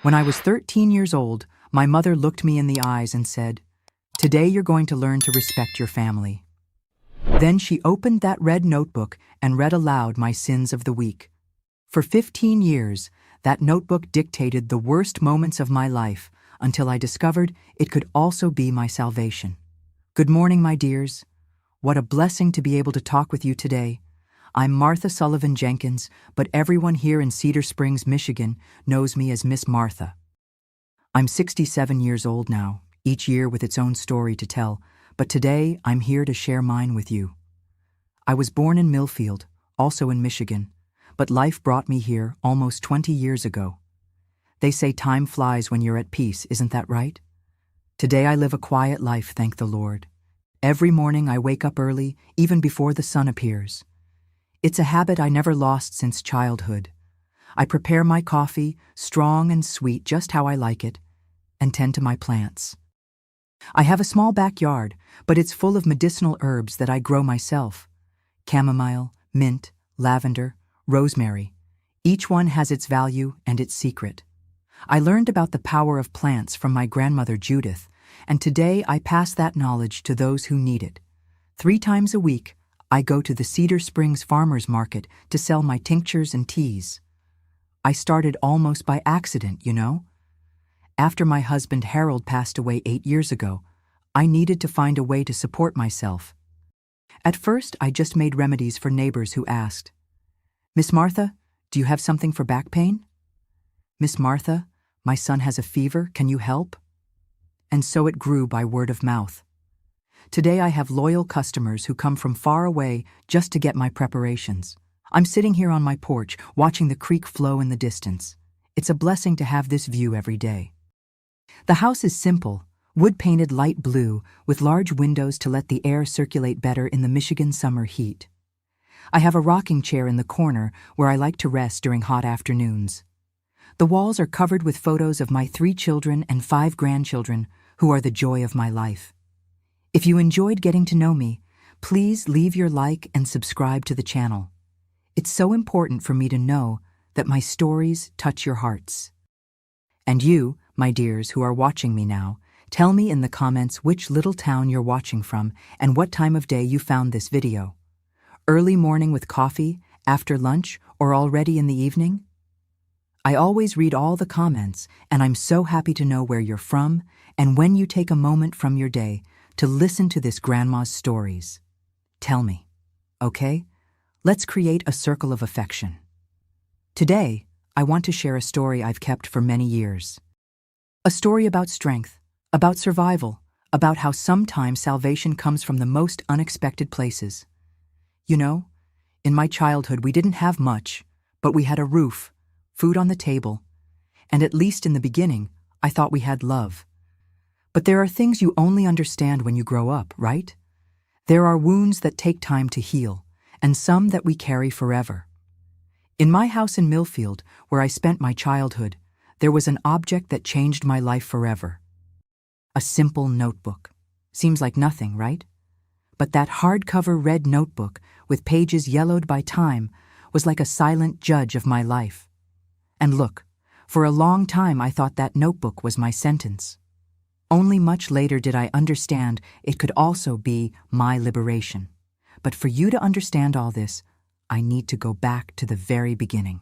When I was 13 years old, my mother looked me in the eyes and said, "Today you're going to learn to respect your family." Then she opened that red notebook and read aloud my sins of the week. For 15 years, that notebook dictated the worst moments of my life until I discovered it could also be my salvation. Good morning, my dears. What a blessing to be able to talk with you today. I'm Martha Sullivan Jenkins, but everyone here in Cedar Springs, Michigan, knows me as Miss Martha. I'm 67 years old now, each year with its own story to tell, but today I'm here to share mine with you. I was born in Millfield, also in Michigan, but life brought me here almost 20 years ago. They say time flies when you're at peace, isn't that right? Today I live a quiet life, thank the Lord. Every morning I wake up early, even before the sun appears. It's a habit I never lost since childhood. I prepare my coffee, strong and sweet just how I like it, and tend to my plants. I have a small backyard, but it's full of medicinal herbs that I grow myself. Chamomile, mint, lavender, rosemary. Each one has its value and its secret. I learned about the power of plants from my grandmother Judith, and today I pass that knowledge to those who need it. 3 times a week, I go to the Cedar Springs Farmers Market to sell my tinctures and teas. I started almost by accident, you know. After my husband Harold passed away 8 years ago, I needed to find a way to support myself. At first, I just made remedies for neighbors who asked, "Miss Martha, do you have something for back pain?" "Miss Martha, my son has a fever, can you help?" And so it grew by word of mouth. Today I have loyal customers who come from far away just to get my preparations. I'm sitting here on my porch, watching the creek flow in the distance. It's a blessing to have this view every day. The house is simple, wood-painted light blue, with large windows to let the air circulate better in the Michigan summer heat. I have a rocking chair in the corner where I like to rest during hot afternoons. The walls are covered with photos of my 3 children and 5 grandchildren, who are the joy of my life. If you enjoyed getting to know me, please leave your like and subscribe to the channel. It's so important for me to know that my stories touch your hearts. And you, my dears who are watching me now, tell me in the comments which little town you're watching from and what time of day you found this video. Early morning with coffee, after lunch, or already in the evening? I always read all the comments, and I'm so happy to know where you're from and when you take a moment from your day to listen to this grandma's stories. Tell me, okay? Let's create a circle of affection. Today, I want to share a story I've kept for many years. A story about strength, about survival, about how sometimes salvation comes from the most unexpected places. You know, in my childhood we didn't have much, but we had a roof, food on the table, and at least in the beginning, I thought we had love. But there are things you only understand when you grow up, right? There are wounds that take time to heal, and some that we carry forever. In my house in Millfield, where I spent my childhood, there was an object that changed my life forever. A simple notebook. Seems like nothing, right? But that hardcover red notebook, with pages yellowed by time, was like a silent judge of my life. And look, for a long time I thought that notebook was my sentence. Only much later did I understand it could also be my liberation. But for you to understand all this, I need to go back to the very beginning.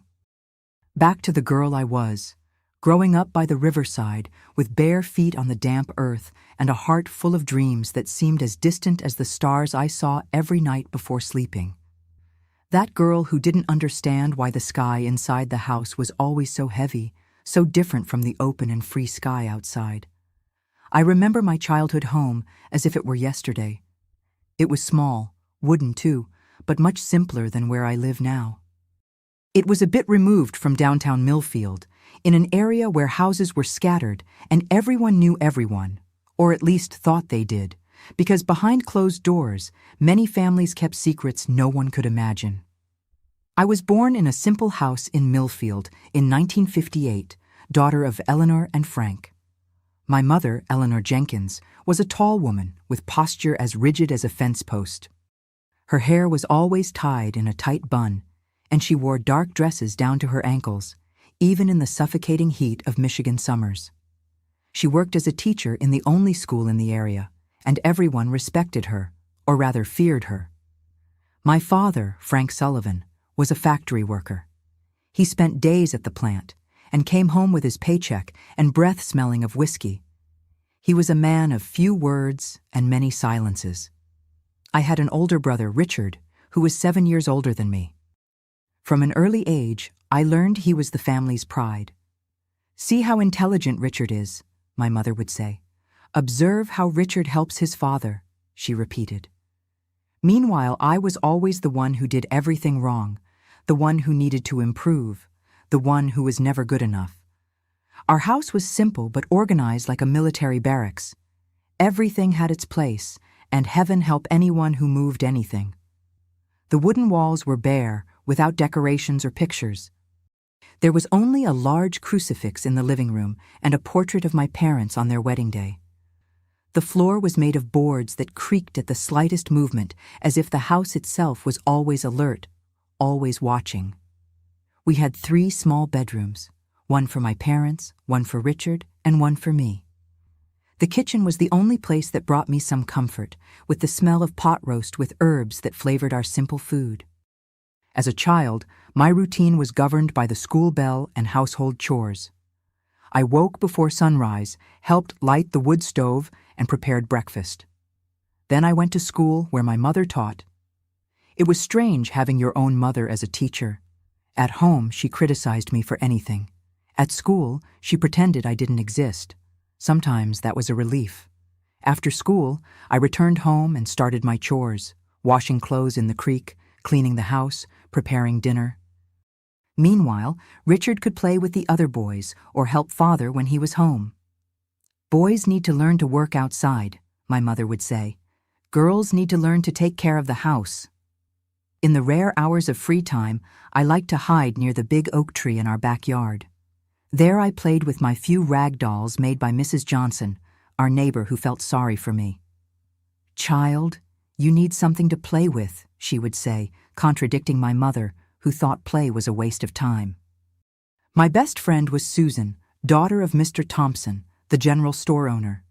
Back to the girl I was, growing up by the riverside with bare feet on the damp earth and a heart full of dreams that seemed as distant as the stars I saw every night before sleeping. That girl who didn't understand why the sky inside the house was always so heavy, so different from the open and free sky outside. I remember my childhood home as if it were yesterday. It was small, wooden too, but much simpler than where I live now. It was a bit removed from downtown Millfield, in an area where houses were scattered and everyone knew everyone, or at least thought they did, because behind closed doors, many families kept secrets no one could imagine. I was born in a simple house in Millfield in 1958, daughter of Eleanor and Frank. My mother, Eleanor Jenkins, was a tall woman with posture as rigid as a fence post. Her hair was always tied in a tight bun, and she wore dark dresses down to her ankles, even in the suffocating heat of Michigan summers. She worked as a teacher in the only school in the area, and everyone respected her, or rather feared her. My father, Frank Sullivan, was a factory worker. He spent days at the plant and came home with his paycheck and breath smelling of whiskey. He was a man of few words and many silences. I had an older brother, Richard, who was 7 years older than me. From an early age, I learned he was the family's pride. "See how intelligent Richard is," my mother would say. "Observe how Richard helps his father," she repeated. Meanwhile, I was always the one who did everything wrong, the one who needed to improve, the one who was never good enough. Our house was simple but organized like a military barracks. Everything had its place, and heaven help anyone who moved anything. The wooden walls were bare, without decorations or pictures. There was only a large crucifix in the living room and a portrait of my parents on their wedding day. The floor was made of boards that creaked at the slightest movement, as if the house itself was always alert, always watching. We had 3 small bedrooms, one for my parents, one for Richard, and one for me. The kitchen was the only place that brought me some comfort, with the smell of pot roast with herbs that flavored our simple food. As a child, my routine was governed by the school bell and household chores. I woke before sunrise, helped light the wood stove, and prepared breakfast. Then I went to school where my mother taught. It was strange having your own mother as a teacher. At home, she criticized me for anything. At school, she pretended I didn't exist. Sometimes that was a relief. After school, I returned home and started my chores, washing clothes in the creek, cleaning the house, preparing dinner. Meanwhile, Richard could play with the other boys or help father when he was home. "Boys need to learn to work outside," my mother would say. "Girls need to learn to take care of the house." In the rare hours of free time, I liked to hide near the big oak tree in our backyard. There I played with my few rag dolls made by Mrs. Johnson, our neighbor who felt sorry for me. "Child, you need something to play with," she would say, contradicting my mother, who thought play was a waste of time. My best friend was Susan, daughter of Mr. Thompson, the general store owner.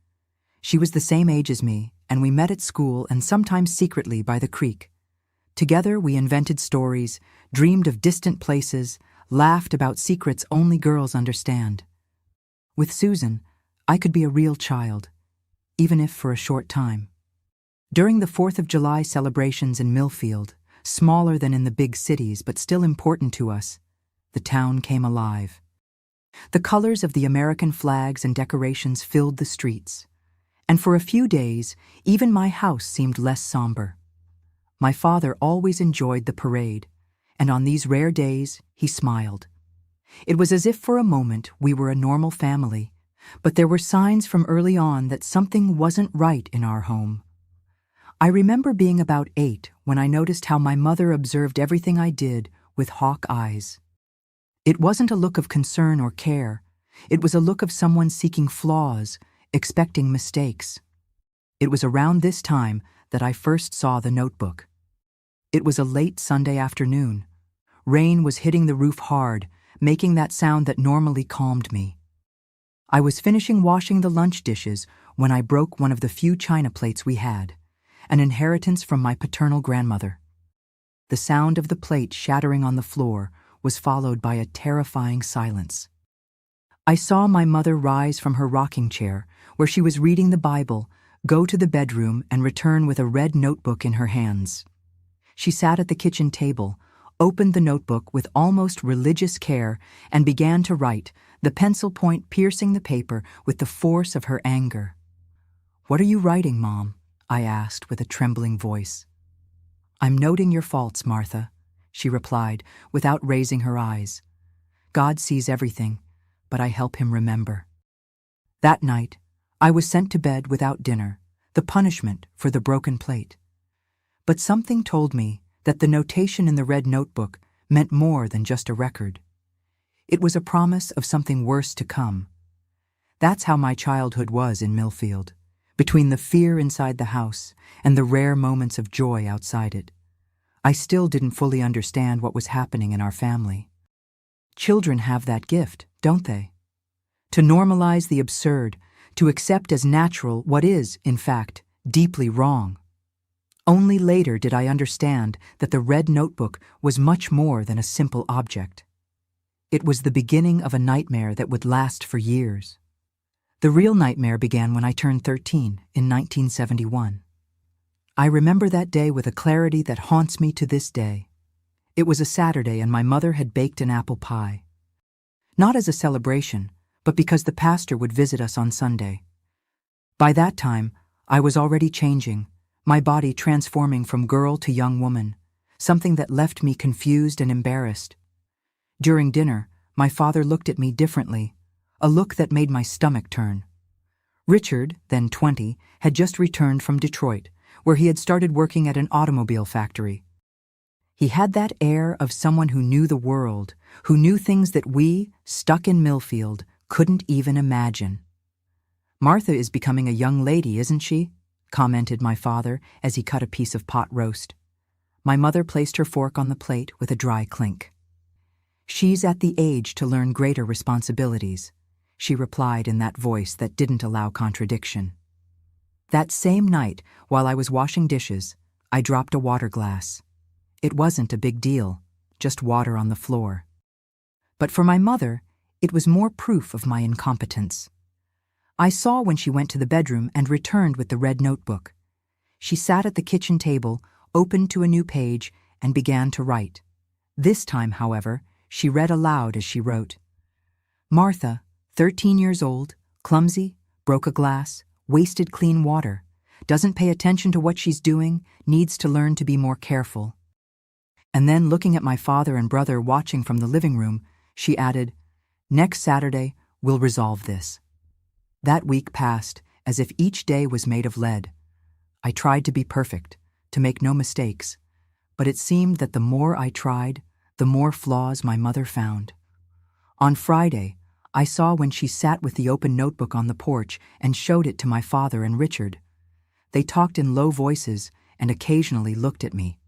She was the same age as me, and we met at school and sometimes secretly by the creek. Together we invented stories, dreamed of distant places, laughed about secrets only girls understand. With Susan, I could be a real child, even if for a short time. During the 4th of July celebrations in Millfield, smaller than in the big cities but still important to us, the town came alive. The colors of the American flags and decorations filled the streets, and for a few days, even my house seemed less somber. My father always enjoyed the parade, and on these rare days, he smiled. It was as if for a moment we were a normal family, but there were signs from early on that something wasn't right in our home. I remember being about 8 when I noticed how my mother observed everything I did with hawk eyes. It wasn't a look of concern or care. It was a look of someone seeking flaws, expecting mistakes. It was around this time that I first saw the notebook. It was a late Sunday afternoon. Rain was hitting the roof hard, making that sound that normally calmed me. I was finishing washing the lunch dishes when I broke one of the few china plates we had, an inheritance from my paternal grandmother. The sound of the plate shattering on the floor was followed by a terrifying silence. I saw my mother rise from her rocking chair, where she was reading the Bible, go to the bedroom and return with a red notebook in her hands. She sat at the kitchen table, opened the notebook with almost religious care, and began to write, the pencil point piercing the paper with the force of her anger. "What are you writing, Mom?" I asked with a trembling voice. "I'm noting your faults, Martha," she replied, without raising her eyes. "God sees everything, but I help him remember." That night, I was sent to bed without dinner, the punishment for the broken plate. But something told me that the notation in the red notebook meant more than just a record. It was a promise of something worse to come. That's how my childhood was in Millfield, between the fear inside the house and the rare moments of joy outside it. I still didn't fully understand what was happening in our family. Children have that gift, don't they? To normalize the absurd, to accept as natural what is, in fact, deeply wrong. Only later did I understand that the red notebook was much more than a simple object. It was the beginning of a nightmare that would last for years. The real nightmare began when I turned 13 in 1971. I remember that day with a clarity that haunts me to this day. It was a Saturday and my mother had baked an apple pie. Not as a celebration, but because the pastor would visit us on Sunday. By that time, I was already changing, my body transforming from girl to young woman, something that left me confused and embarrassed. During dinner, my father looked at me differently, a look that made my stomach turn. Richard, then 20, had just returned from Detroit, where he had started working at an automobile factory. He had that air of someone who knew the world, who knew things that we, stuck in Millfield, couldn't even imagine. "Martha is becoming a young lady, isn't she?" commented my father as he cut a piece of pot roast. My mother placed her fork on the plate with a dry clink. "She's at the age to learn greater responsibilities," she replied in that voice that didn't allow contradiction. That same night, while I was washing dishes, I dropped a water glass. It wasn't a big deal, just water on the floor. But for my mother, it was more proof of my incompetence. I saw when she went to the bedroom and returned with the red notebook. She sat at the kitchen table, opened to a new page, and began to write. This time, however, she read aloud as she wrote. "Martha, 13 years old, clumsy, broke a glass, wasted clean water, doesn't pay attention to what she's doing, needs to learn to be more careful." And then, looking at my father and brother watching from the living room, she added, "Next Saturday, we'll resolve this." That week passed as if each day was made of lead. I tried to be perfect, to make no mistakes, but it seemed that the more I tried, the more flaws my mother found. On Friday, I saw when she sat with the open notebook on the porch and showed it to my father and Richard. They talked in low voices and occasionally looked at me.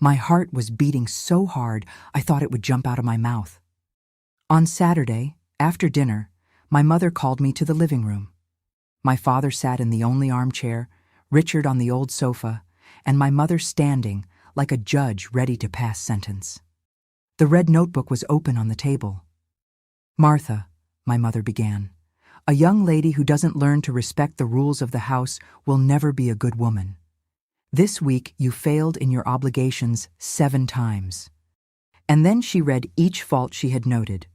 My heart was beating so hard I thought it would jump out of my mouth. On Saturday, after dinner, my mother called me to the living room. My father sat in the only armchair, Richard on the old sofa, and my mother standing like a judge ready to pass sentence. The red notebook was open on the table. "Martha," my mother began, "a young lady who doesn't learn to respect the rules of the house will never be a good woman. This week you failed in your obligations 7 times. And then she read each fault she had noted.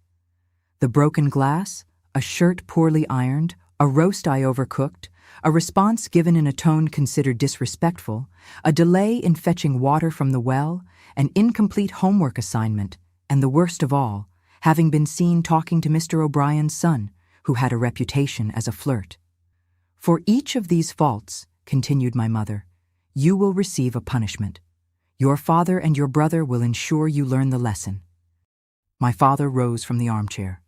The broken glass, a shirt poorly ironed, a roast I overcooked, a response given in a tone considered disrespectful, a delay in fetching water from the well, an incomplete homework assignment, and the worst of all, having been seen talking to Mr. O'Brien's son, who had a reputation as a flirt. For each of these faults, continued my mother, you will receive a punishment. Your father and your brother will ensure you learn the lesson." My father rose from the armchair.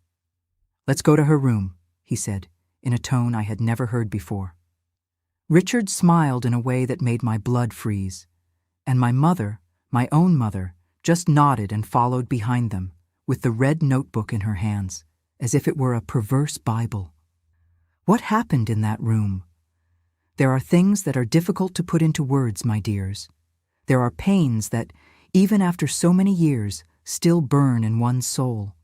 "Let's go to her room," he said, in a tone I had never heard before. Richard smiled in a way that made my blood freeze, and my mother, my own mother, just nodded and followed behind them, with the red notebook in her hands, as if it were a perverse Bible. What happened in that room? There are things that are difficult to put into words, my dears. There are pains that, even after so many years, still burn in one's soul.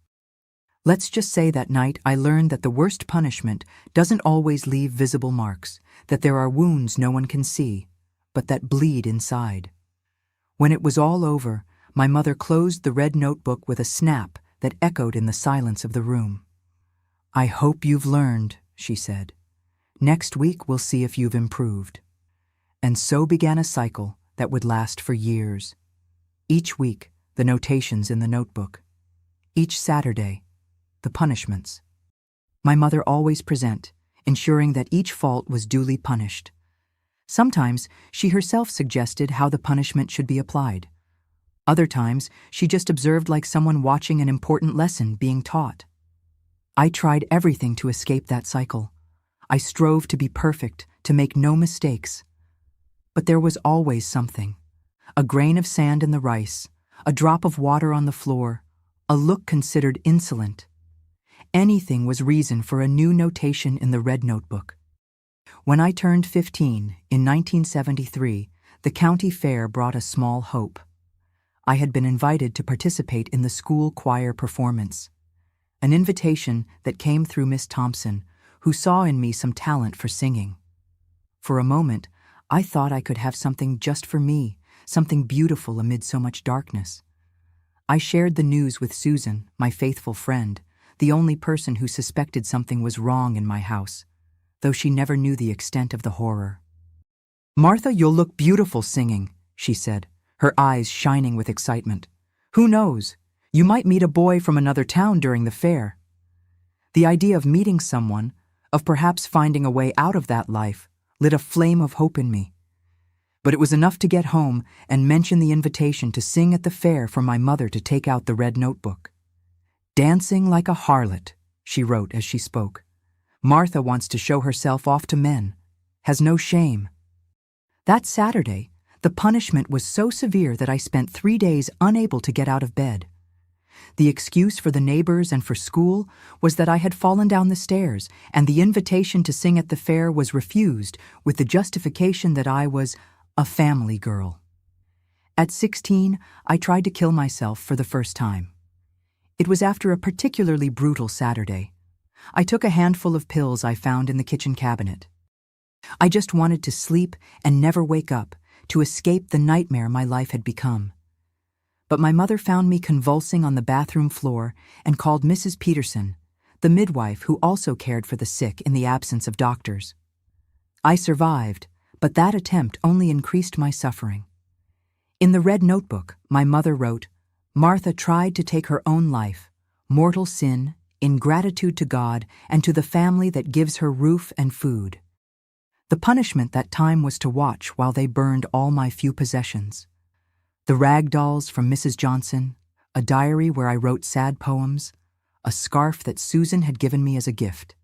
Let's just say that night I learned that the worst punishment doesn't always leave visible marks, that there are wounds no one can see, but that bleed inside. When it was all over, my mother closed the red notebook with a snap that echoed in the silence of the room. "I hope you've learned," she said. "Next week we'll see if you've improved." And so began a cycle that would last for years. Each week, the notations in the notebook. Each Saturday, the punishments. My mother always present, ensuring that each fault was duly punished. Sometimes she herself suggested how the punishment should be applied. Other times she just observed like someone watching an important lesson being taught. I tried everything to escape that cycle. I strove to be perfect, to make no mistakes. But there was always something. A grain of sand in the rice, a drop of water on the floor, a look considered insolent. Anything was reason for a new notation in the red notebook. When I turned 15 in 1973, the county fair brought a small hope. I had been invited to participate in the school choir performance, an invitation that came through Miss Thompson, who saw in me some talent for singing. For a moment, I thought I could have something just for me, something beautiful amid so much darkness. I shared the news with Susan, my faithful friend, the only person who suspected something was wrong in my house, though she never knew the extent of the horror. "Martha, you'll look beautiful singing," she said, her eyes shining with excitement. "Who knows? You might meet a boy from another town during the fair." The idea of meeting someone, of perhaps finding a way out of that life, lit a flame of hope in me. But it was enough to get home and mention the invitation to sing at the fair for my mother to take out the red notebook. "Dancing like a harlot," she wrote as she spoke. "Martha wants to show herself off to men, has no shame." That Saturday, the punishment was so severe that I spent 3 days unable to get out of bed. The excuse for the neighbors and for school was that I had fallen down the stairs, and the invitation to sing at the fair was refused with the justification that I was a family girl. At 16, I tried to kill myself for the first time. It was after a particularly brutal Saturday. I took a handful of pills I found in the kitchen cabinet. I just wanted to sleep and never wake up, to escape the nightmare my life had become. But my mother found me convulsing on the bathroom floor and called Mrs. Peterson, the midwife who also cared for the sick in the absence of doctors. I survived, but that attempt only increased my suffering. In the red notebook, my mother wrote, "Martha tried to take her own life, mortal sin, in gratitude to God and to the family that gives her roof and food." The punishment that time was to watch while they burned all my few possessions. The rag dolls from Mrs. Johnson, a diary where I wrote sad poems, a scarf that Susan had given me as a gift.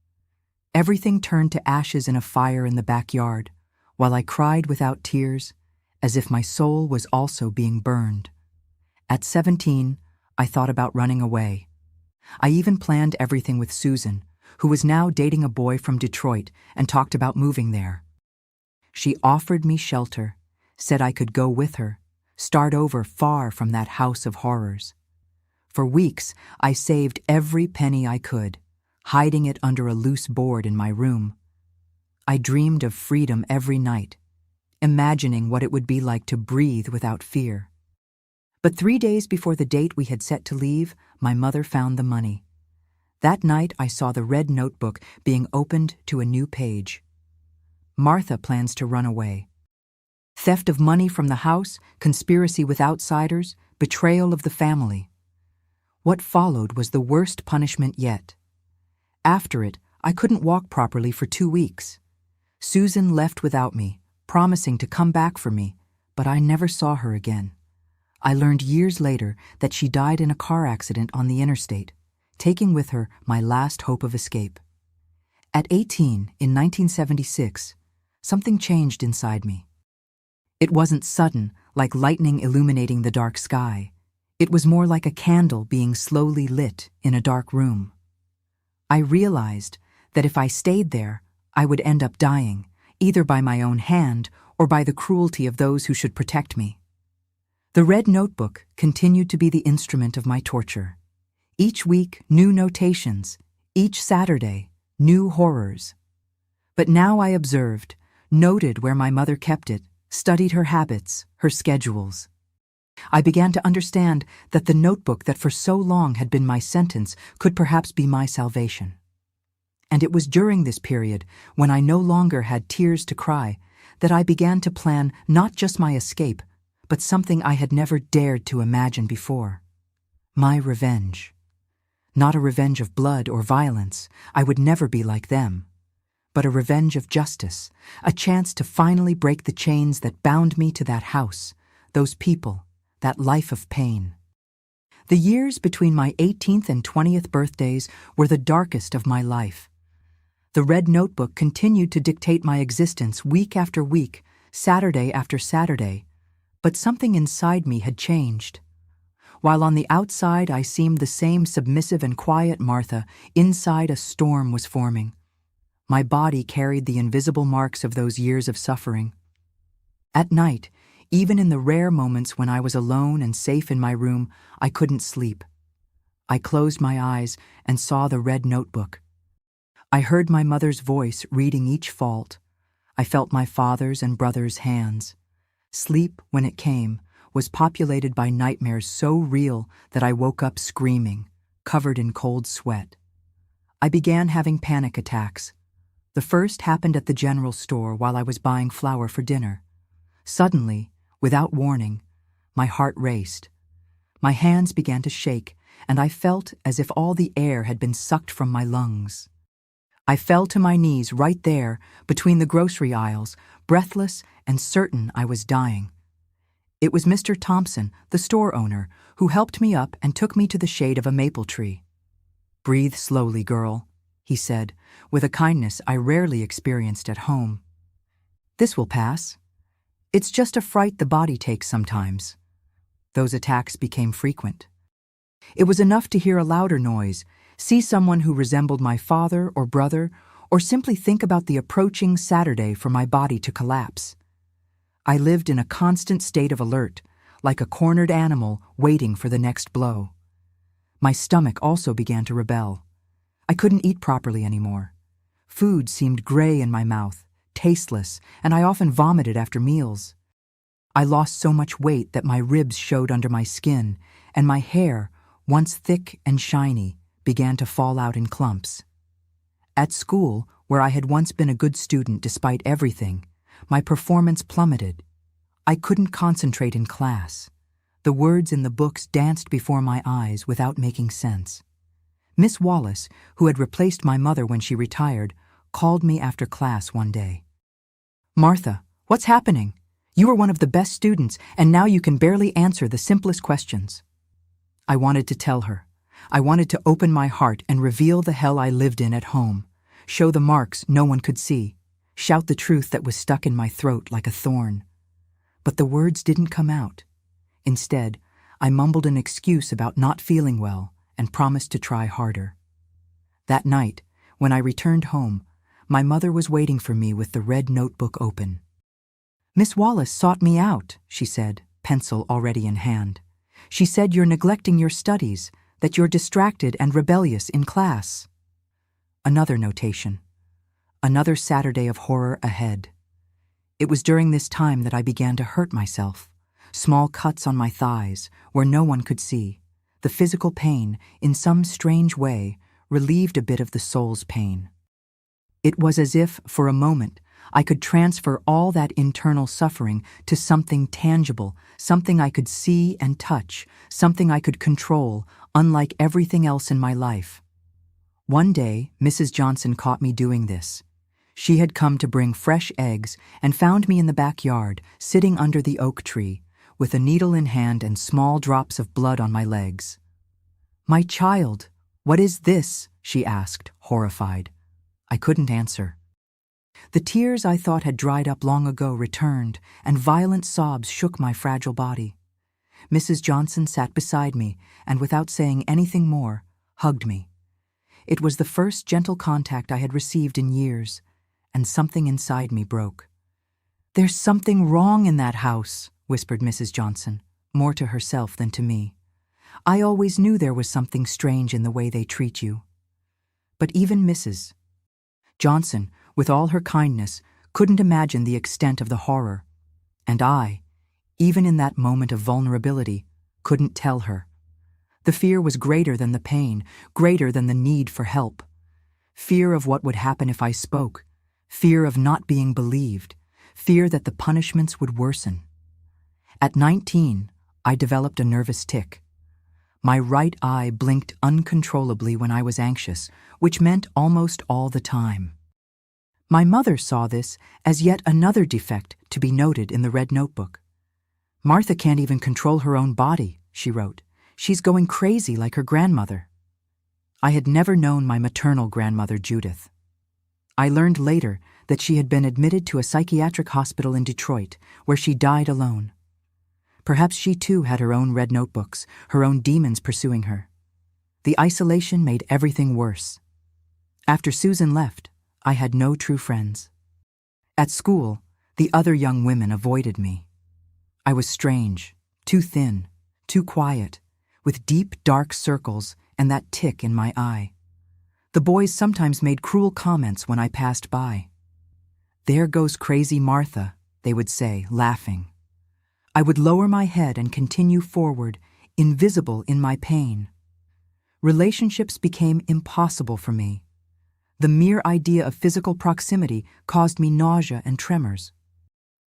Everything turned to ashes in a fire in the backyard, while I cried without tears, as if my soul was also being burned. At 17, I thought about running away. I even planned everything with Susan, who was now dating a boy from Detroit and talked about moving there. She offered me shelter, said I could go with her, start over far from that house of horrors. For weeks, I saved every penny I could, hiding it under a loose board in my room. I dreamed of freedom every night, imagining what it would be like to breathe without fear. But 3 days before the date we had set to leave, my mother found the money. That night I saw the red notebook being opened to a new page. Martha plans to run away. Theft of money from the house, conspiracy with outsiders, betrayal of the family. What followed was the worst punishment yet. After it, I couldn't walk properly for 2 weeks. Susan left without me, promising to come back for me, but I never saw her again. I learned years later that she died in a car accident on the interstate, taking with her my last hope of escape. At 18, in 1976, something changed inside me. It wasn't sudden, like lightning illuminating the dark sky. It was more like a candle being slowly lit in a dark room. I realized that if I stayed there, I would end up dying, either by my own hand or by the cruelty of those who should protect me. The red notebook continued to be the instrument of my torture. Each week, new notations. Each Saturday, new horrors. But now I observed, noted where my mother kept it, studied her habits, her schedules. I began to understand that the notebook that for so long had been my sentence could perhaps be my salvation. And it was during this period, when I no longer had tears to cry, that I began to plan not just my escape, but something I had never dared to imagine before. My revenge. Not a revenge of blood or violence, I would never be like them, but a revenge of justice, a chance to finally break the chains that bound me to that house, those people, that life of pain. The years between my 18th and 20th birthdays were the darkest of my life. The red notebook continued to dictate my existence week after week, Saturday after Saturday, but something inside me had changed. While on the outside I seemed the same submissive and quiet Martha, inside a storm was forming. My body carried the invisible marks of those years of suffering. At night, even in the rare moments when I was alone and safe in my room, I couldn't sleep. I closed my eyes and saw the red notebook. I heard my mother's voice reading each fault. I felt my father's and brother's hands. Sleep, when it came, was populated by nightmares so real that I woke up screaming, covered in cold sweat. I began having panic attacks. The first happened at the general store while I was buying flour for dinner. Suddenly, without warning, my heart raced. My hands began to shake, and I felt as if all the air had been sucked from my lungs. I fell to my knees right there, between the grocery aisles, breathless and certain I was dying. It was Mr. Thompson, the store owner, who helped me up and took me to the shade of a maple tree. "Breathe slowly, girl," he said, with a kindness I rarely experienced at home. "This will pass. It's just a fright the body takes sometimes." Those attacks became frequent. It was enough to hear a louder noise, see someone who resembled my father or brother, or simply think about the approaching Saturday for my body to collapse. I lived in a constant state of alert, like a cornered animal waiting for the next blow. My stomach also began to rebel. I couldn't eat properly anymore. Food seemed gray in my mouth, tasteless, and I often vomited after meals. I lost so much weight that my ribs showed under my skin, and my hair, once thick and shiny, began to fall out in clumps. At school, where I had once been a good student despite everything, my performance plummeted. I couldn't concentrate in class. The words in the books danced before my eyes without making sense. Miss Wallace, who had replaced my mother when she retired, called me after class one day. "Martha, what's happening? You were one of the best students, and now you can barely answer the simplest questions." I wanted to tell her. I wanted to open my heart and reveal the hell I lived in at home, show the marks no one could see, shout the truth that was stuck in my throat like a thorn. But the words didn't come out. Instead, I mumbled an excuse about not feeling well and promised to try harder. That night, when I returned home, my mother was waiting for me with the red notebook open. "Miss Wallace sought me out," she said, pencil already in hand. "She said you're neglecting your studies, that you're distracted and rebellious in class." Another notation. Another Saturday of horror ahead. It was during this time that I began to hurt myself. Small cuts on my thighs, where no one could see. The physical pain, in some strange way, relieved a bit of the soul's pain. It was as if, for a moment, I could transfer all that internal suffering to something tangible, something I could see and touch, something I could control, unlike everything else in my life. One day, Mrs. Johnson caught me doing this. She had come to bring fresh eggs and found me in the backyard, sitting under the oak tree, with a needle in hand and small drops of blood on my legs. "My child, what is this?" she asked, horrified. I couldn't answer. The tears I thought had dried up long ago returned, and violent sobs shook my fragile body. Mrs. Johnson sat beside me, and without saying anything more, hugged me. It was the first gentle contact I had received in years, and something inside me broke. "There's something wrong in that house," whispered Mrs. Johnson, more to herself than to me. "I always knew there was something strange in the way they treat you." But even Mrs. Johnson, with all her kindness, couldn't imagine the extent of the horror. And I, even in that moment of vulnerability, couldn't tell her. The fear was greater than the pain, greater than the need for help. Fear of what would happen if I spoke, fear of not being believed, fear that the punishments would worsen. At 19, I developed a nervous tic. My right eye blinked uncontrollably when I was anxious, which meant almost all the time. My mother saw this as yet another defect to be noted in the red notebook. "Martha can't even control her own body," she wrote. "She's going crazy like her grandmother." I had never known my maternal grandmother, Judith. I learned later that she had been admitted to a psychiatric hospital in Detroit, where she died alone. Perhaps she too had her own red notebooks, her own demons pursuing her. The isolation made everything worse. After Susan left, I had no true friends. At school, the other young women avoided me. I was strange, too thin, too quiet, with deep, dark circles and that tick in my eye. The boys sometimes made cruel comments when I passed by. "There goes crazy Martha," they would say, laughing. I would lower my head and continue forward, invisible in my pain. Relationships became impossible for me. The mere idea of physical proximity caused me nausea and tremors.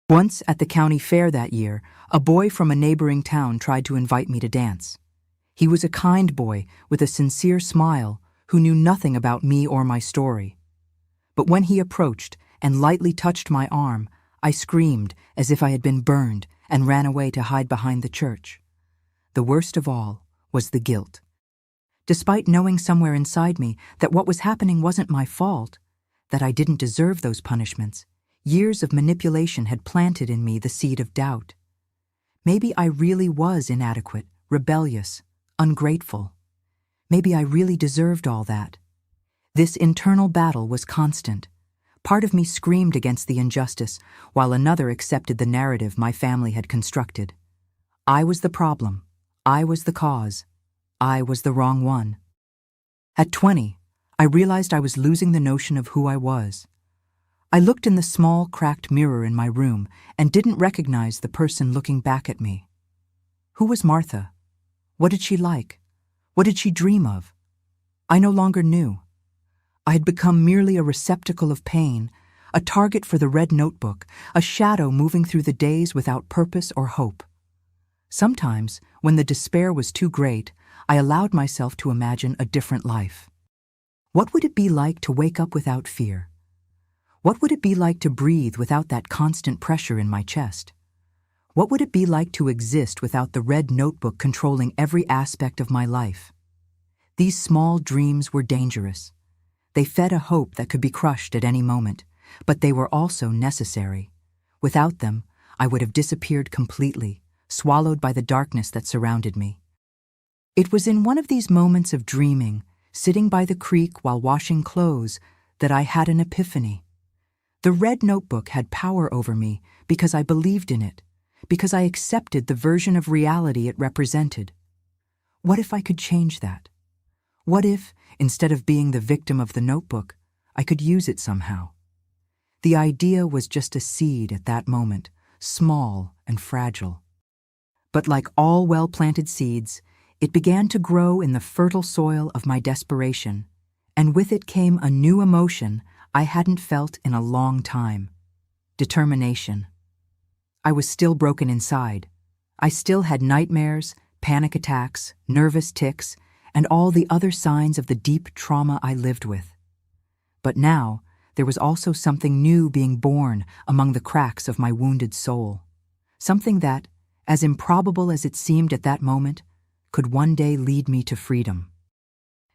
Once at the county fair that year, a boy from a neighboring town tried to invite me to dance. He was a kind boy with a sincere smile who knew nothing about me or my story. But when he approached and lightly touched my arm, I screamed as if I had been burned and ran away to hide behind the church. The worst of all was the guilt. Despite knowing somewhere inside me that what was happening wasn't my fault, that I didn't deserve those punishments, years of manipulation had planted in me the seed of doubt. Maybe I really was inadequate, rebellious, ungrateful. Maybe I really deserved all that. This internal battle was constant. Part of me screamed against the injustice, while another accepted the narrative my family had constructed. I was the problem. I was the cause. I was the wrong one. At 20, I realized I was losing the notion of who I was. I looked in the small, cracked mirror in my room and didn't recognize the person looking back at me. Who was Martha? What did she like? What did she dream of? I no longer knew. I had become merely a receptacle of pain, a target for the red notebook, a shadow moving through the days without purpose or hope. Sometimes, when the despair was too great, I allowed myself to imagine a different life. What would it be like to wake up without fear? What would it be like to breathe without that constant pressure in my chest? What would it be like to exist without the red notebook controlling every aspect of my life? These small dreams were dangerous. They fed a hope that could be crushed at any moment, but they were also necessary. Without them, I would have disappeared completely, swallowed by the darkness that surrounded me. It was in one of these moments of dreaming, sitting by the creek while washing clothes, that I had an epiphany. The red notebook had power over me because I believed in it, because I accepted the version of reality it represented. What if I could change that? What if, instead of being the victim of the notebook, I could use it somehow? The idea was just a seed at that moment, small and fragile. But like all well-planted seeds, it began to grow in the fertile soil of my desperation, and with it came a new emotion I hadn't felt in a long time: determination. I was still broken inside. I still had nightmares, panic attacks, nervous tics, and all the other signs of the deep trauma I lived with. But now, there was also something new being born among the cracks of my wounded soul. Something that, as improbable as it seemed at that moment, could one day lead me to freedom.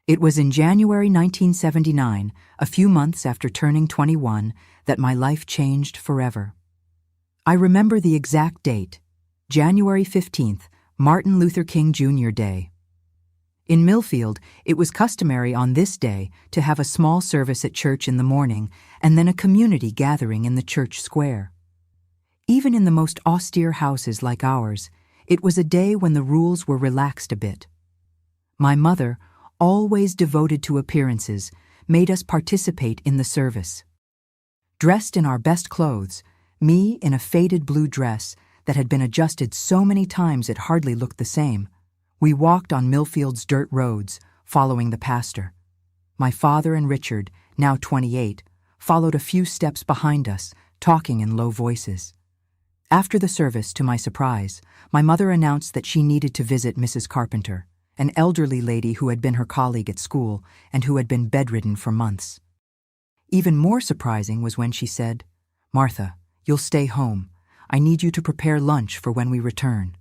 It was in January 1979, a few months after turning 21, that my life changed forever. I remember the exact date, January 15th, Martin Luther King Jr. Day. In Millfield, it was customary on this day to have a small service at church in the morning and then a community gathering in the church square. Even in the most austere houses like ours, it was a day when the rules were relaxed a bit. My mother, always devoted to appearances, made us participate in the service. Dressed in our best clothes, me in a faded blue dress that had been adjusted so many times it hardly looked the same, we walked on Millfield's dirt roads, following the pastor. My father and Richard, now 28, followed a few steps behind us, talking in low voices. After the service, to my surprise, my mother announced that she needed to visit Mrs. Carpenter, an elderly lady who had been her colleague at school and who had been bedridden for months. Even more surprising was when she said, "Martha, you'll stay home. I need you to prepare lunch for when we return."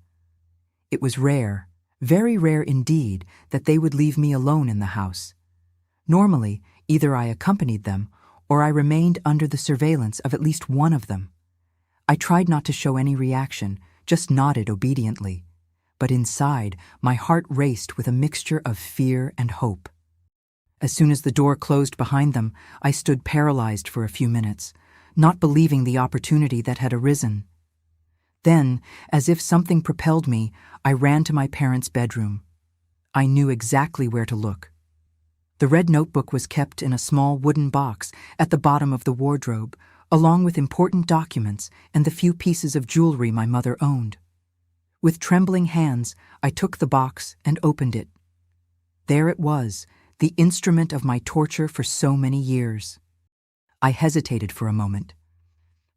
It was rare, very rare indeed, that they would leave me alone in the house. Normally, either I accompanied them or I remained under the surveillance of at least one of them. I tried not to show any reaction, just nodded obediently. But inside, my heart raced with a mixture of fear and hope. As soon as the door closed behind them, I stood paralyzed for a few minutes, not believing the opportunity that had arisen. Then, as if something propelled me, I ran to my parents' bedroom. I knew exactly where to look. The red notebook was kept in a small wooden box at the bottom of the wardrobe, along with important documents and the few pieces of jewelry my mother owned. With trembling hands, I took the box and opened it. There it was, the instrument of my torture for so many years. I hesitated for a moment.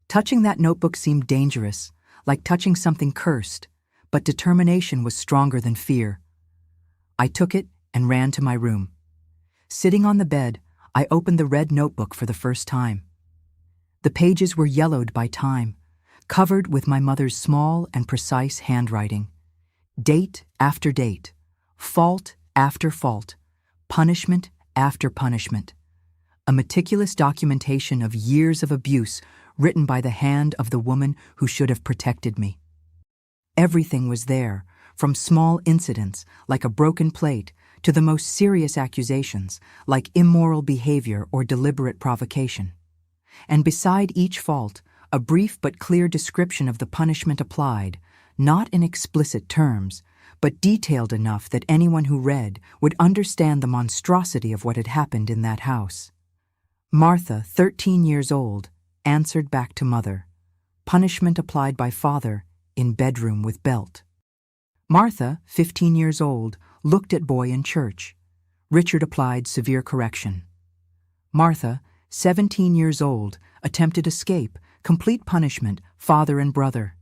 Touching that notebook seemed dangerous, like touching something cursed, but determination was stronger than fear. I took it and ran to my room. Sitting on the bed, I opened the red notebook for the first time. The pages were yellowed by time, covered with my mother's small and precise handwriting. Date after date, fault after fault, punishment after punishment. A meticulous documentation of years of abuse written by the hand of the woman who should have protected me. Everything was there, from small incidents like a broken plate to the most serious accusations like immoral behavior or deliberate provocation. And beside each fault, a brief but clear description of the punishment applied, not in explicit terms, but detailed enough that anyone who read would understand the monstrosity of what had happened in that house. Martha, 13 years old, answered back to mother. Punishment applied by father, in bedroom with belt. Martha, 15 years old, looked at boy in church. Richard applied severe correction. Martha, 17 years old, attempted escape, complete punishment, father and brother.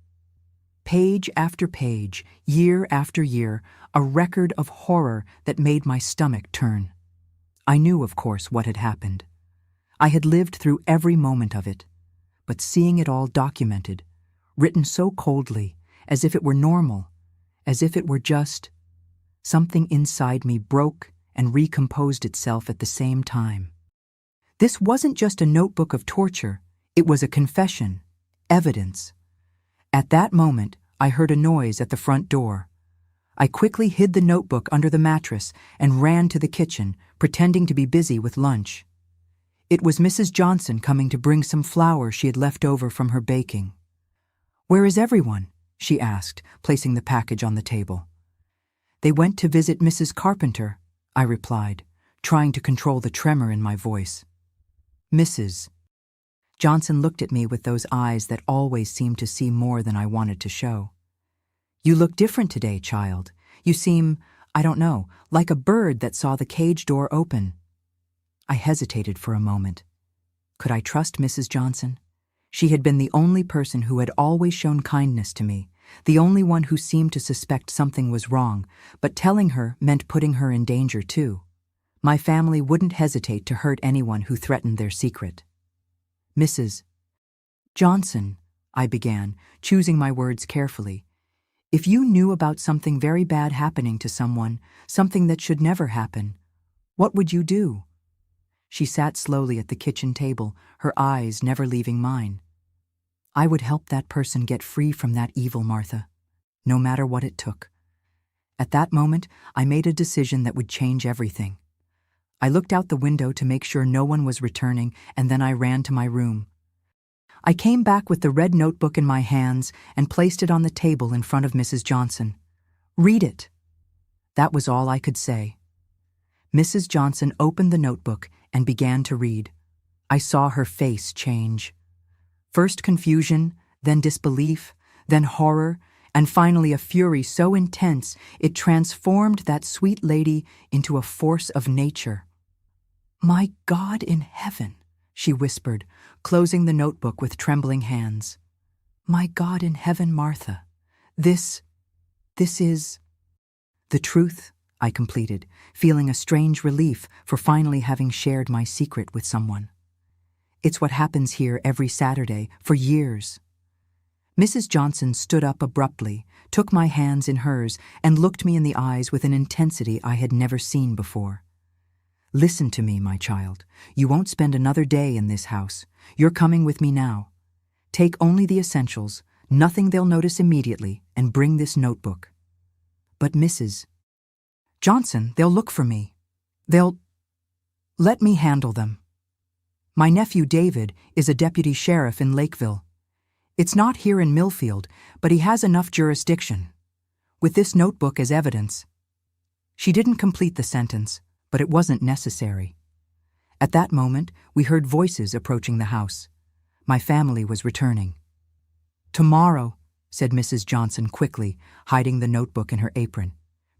Page after page, year after year, a record of horror that made my stomach turn. I knew, of course, what had happened. I had lived through every moment of it, but seeing it all documented, written so coldly, as if it were normal, as if it were just, something inside me broke and recomposed itself at the same time. This wasn't just a notebook of torture, it was a confession, evidence. At that moment, I heard a noise at the front door. I quickly hid the notebook under the mattress and ran to the kitchen, pretending to be busy with lunch. It was Mrs. Johnson coming to bring some flour she had left over from her baking. "Where is everyone?" she asked, placing the package on the table. "They went to visit Mrs. Carpenter," I replied, trying to control the tremor in my voice. "Mrs." Johnson looked at me with those eyes that always seemed to see more than I wanted to show. "You look different today, child. You seem, I don't know, like a bird that saw the cage door open." I hesitated for a moment. Could I trust Mrs. Johnson? She had been the only person who had always shown kindness to me, the only one who seemed to suspect something was wrong, but telling her meant putting her in danger too. My family wouldn't hesitate to hurt anyone who threatened their secret. "Mrs. Johnson," I began, choosing my words carefully, "if you knew about something very bad happening to someone, something that should never happen, what would you do?" She sat slowly at the kitchen table, her eyes never leaving mine. "I would help that person get free from that evil, Martha, no matter what it took." At that moment, I made a decision that would change everything. I looked out the window to make sure no one was returning, and then I ran to my room. I came back with the red notebook in my hands and placed it on the table in front of Mrs. Johnson. "Read it." That was all I could say. Mrs. Johnson opened the notebook and began to read. I saw her face change. First confusion, then disbelief, then horror, and finally a fury so intense it transformed that sweet lady into a force of nature. "My God in heaven," she whispered, closing the notebook with trembling hands. "My God in heaven, Martha, this is—" "The truth," I completed, feeling a strange relief for finally having shared my secret with someone. "It's what happens here every Saturday, for years." Mrs. Johnson stood up abruptly, took my hands in hers, and looked me in the eyes with an intensity I had never seen before. "Listen to me, my child. You won't spend another day in this house. You're coming with me now. Take only the essentials. Nothing they'll notice immediately, and bring this notebook. But Mrs. Johnson, they'll look for me. They'll let me handle them. My nephew David is a deputy sheriff in Lakeville. It's not here in Millfield, but he has enough jurisdiction. With this notebook as evidence. She didn't complete the sentence, but it wasn't necessary. At that moment, we heard voices approaching the house. My family was returning. "Tomorrow," said Mrs. Johnson quickly, hiding the notebook in her apron.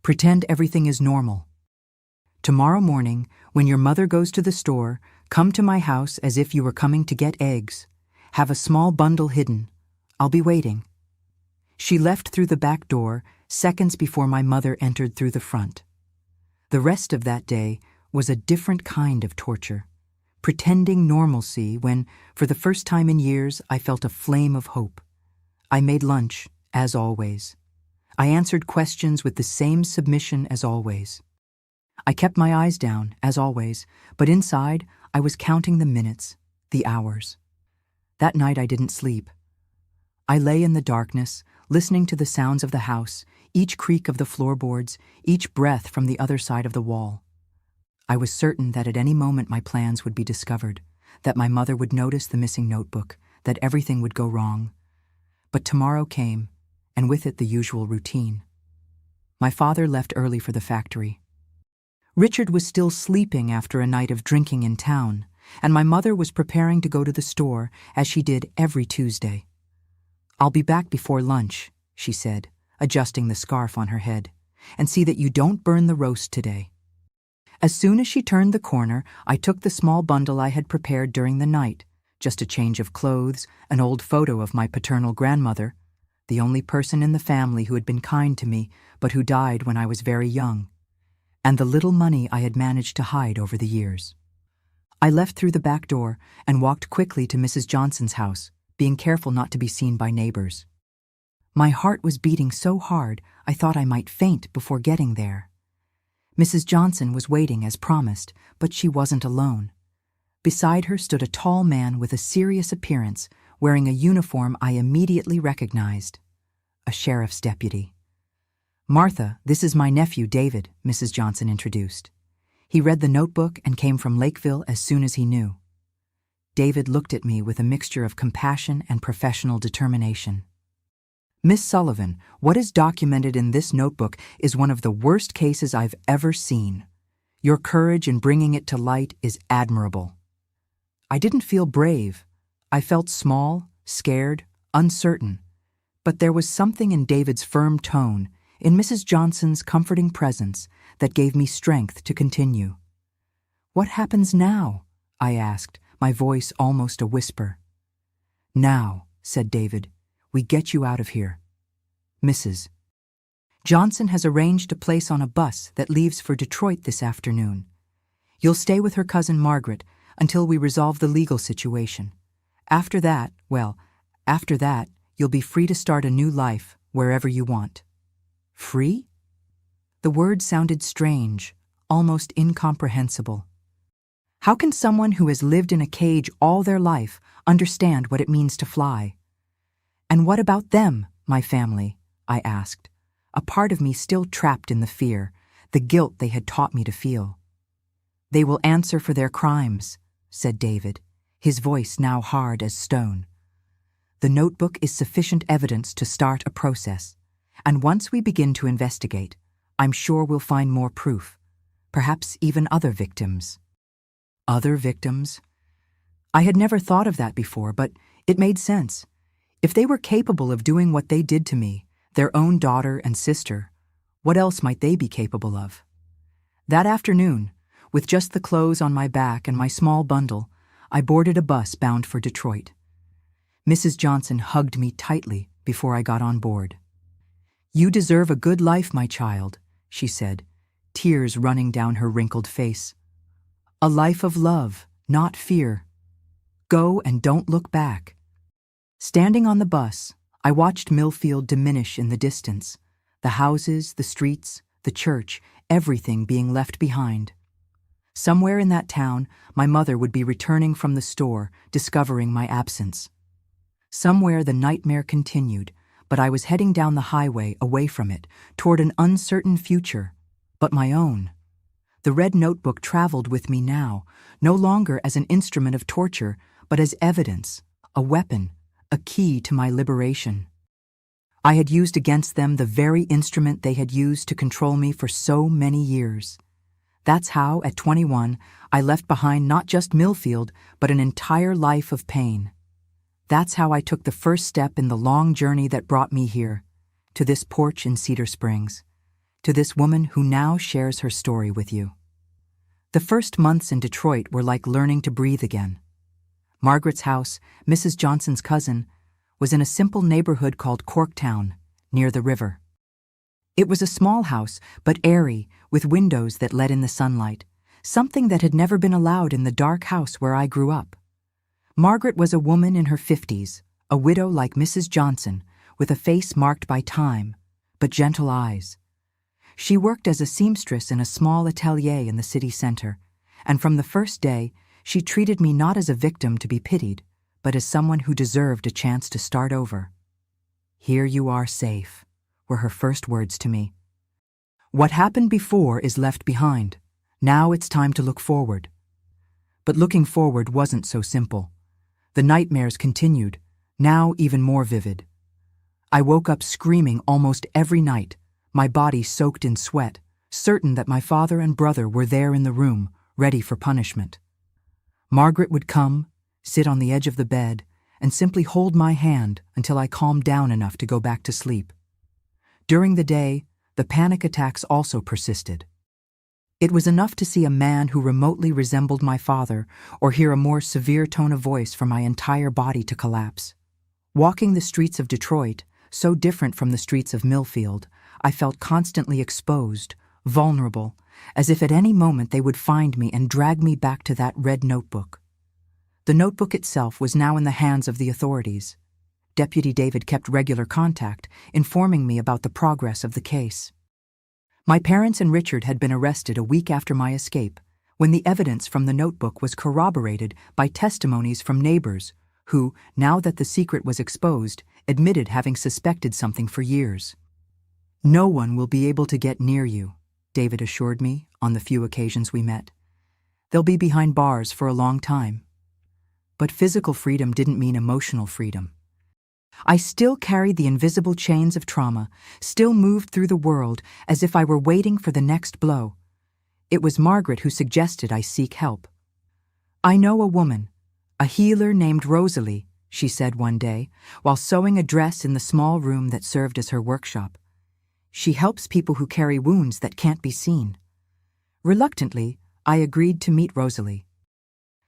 "Pretend everything is normal. Tomorrow morning, when your mother goes to the store, come to my house as if you were coming to get eggs. Have a small bundle hidden. I'll be waiting." She left through the back door seconds before my mother entered through the front. The rest of that day was a different kind of torture, pretending normalcy when, for the first time in years, I felt a flame of hope. I made lunch, as always. I answered questions with the same submission as always. I kept my eyes down, as always, but inside I was counting the minutes, the hours. That night I didn't sleep. I lay in the darkness, listening to the sounds of the house, each creak of the floorboards, each breath from the other side of the wall. I was certain that at any moment my plans would be discovered, that my mother would notice the missing notebook, that everything would go wrong. But tomorrow came, and with it the usual routine. My father left early for the factory. Richard was still sleeping after a night of drinking in town, and my mother was preparing to go to the store, as she did every Tuesday. "I'll be back before lunch," she said, adjusting the scarf on her head, "and see that you don't burn the roast today." As soon as she turned the corner, I took the small bundle I had prepared during the night, just a change of clothes, an old photo of my paternal grandmother, the only person in the family who had been kind to me, but who died when I was very young, and the little money I had managed to hide over the years. I left through the back door and walked quickly to Mrs. Johnson's house, being careful not to be seen by neighbors. My heart was beating so hard I thought I might faint before getting there. Mrs. Johnson was waiting as promised, but she wasn't alone. Beside her stood a tall man with a serious appearance, wearing a uniform I immediately recognized. A sheriff's deputy. "Martha, this is my nephew David," Mrs. Johnson introduced. "He read the notebook and came from Lakeville as soon as he knew." David looked at me with a mixture of compassion and professional determination. "Miss Sullivan, what is documented in this notebook is one of the worst cases I've ever seen. Your courage in bringing it to light is admirable." I didn't feel brave. I felt small, scared, uncertain. But there was something in David's firm tone, in Mrs. Johnson's comforting presence, that gave me strength to continue. "What happens now?" I asked, my voice almost a whisper. "Now," said David, "we get you out of here. Mrs. Johnson has arranged a place on a bus that leaves for Detroit this afternoon. You'll stay with her cousin Margaret until we resolve the legal situation. After that, you'll be free to start a new life wherever you want." Free? The word sounded strange, almost incomprehensible. How can someone who has lived in a cage all their life understand what it means to fly? "And what about them, my family?" I asked, a part of me still trapped in the fear, the guilt they had taught me to feel. "They will answer for their crimes," said David, his voice now hard as stone. "The notebook is sufficient evidence to start a process, and once we begin to investigate, I'm sure we'll find more proof, perhaps even other victims." Other victims? I had never thought of that before, but it made sense. If they were capable of doing what they did to me, their own daughter and sister, what else might they be capable of? That afternoon, with just the clothes on my back and my small bundle, I boarded a bus bound for Detroit. Mrs. Johnson hugged me tightly before I got on board. "You deserve a good life, my child," she said, tears running down her wrinkled face. "A life of love, not fear. Go and don't look back." Standing on the bus, I watched Millfield diminish in the distance, the houses, the streets, the church, everything being left behind. Somewhere in that town, my mother would be returning from the store, discovering my absence. Somewhere the nightmare continued, but I was heading down the highway away from it, toward an uncertain future, but my own. The red notebook traveled with me now, no longer as an instrument of torture, but as evidence, a weapon, a key to my liberation. I had used against them the very instrument they had used to control me for so many years. That's how, at 21, I left behind not just Millfield, but an entire life of pain. That's how I took the first step in the long journey that brought me here, to this porch in Cedar Springs, to this woman who now shares her story with you. The first months in Detroit were like learning to breathe again. Margaret's house, Mrs. Johnson's cousin, was in a simple neighborhood called Corktown, near the river. It was a small house, but airy, with windows that let in the sunlight, something that had never been allowed in the dark house where I grew up. Margaret was a woman in her 50s, a widow like Mrs. Johnson, with a face marked by time, but gentle eyes. She worked as a seamstress in a small atelier in the city center, and from the first day, she treated me not as a victim to be pitied, but as someone who deserved a chance to start over. "Here you are safe," were her first words to me. "What happened before is left behind. Now it's time to look forward." But looking forward wasn't so simple. The nightmares continued, now even more vivid. I woke up screaming almost every night, my body soaked in sweat, certain that my father and brother were there in the room, ready for punishment. Margaret would come, sit on the edge of the bed, and simply hold my hand until I calmed down enough to go back to sleep. During the day, the panic attacks also persisted. It was enough to see a man who remotely resembled my father or hear a more severe tone of voice for my entire body to collapse. Walking the streets of Detroit, so different from the streets of Millfield, I felt constantly exposed, vulnerable, as if at any moment they would find me and drag me back to that red notebook. The notebook itself was now in the hands of the authorities. Deputy David kept regular contact, informing me about the progress of the case. My parents and Richard had been arrested a week after my escape, when the evidence from the notebook was corroborated by testimonies from neighbors who, now that the secret was exposed, admitted having suspected something for years. "No one will be able to get near you," David assured me on the few occasions we met. "They'll be behind bars for a long time." But physical freedom didn't mean emotional freedom. I still carried the invisible chains of trauma, still moved through the world as if I were waiting for the next blow. It was Margaret who suggested I seek help. "I know a woman, a healer named Rosalie," she said one day, while sewing a dress in the small room that served as her workshop. "She helps people who carry wounds that can't be seen." Reluctantly, I agreed to meet Rosalie.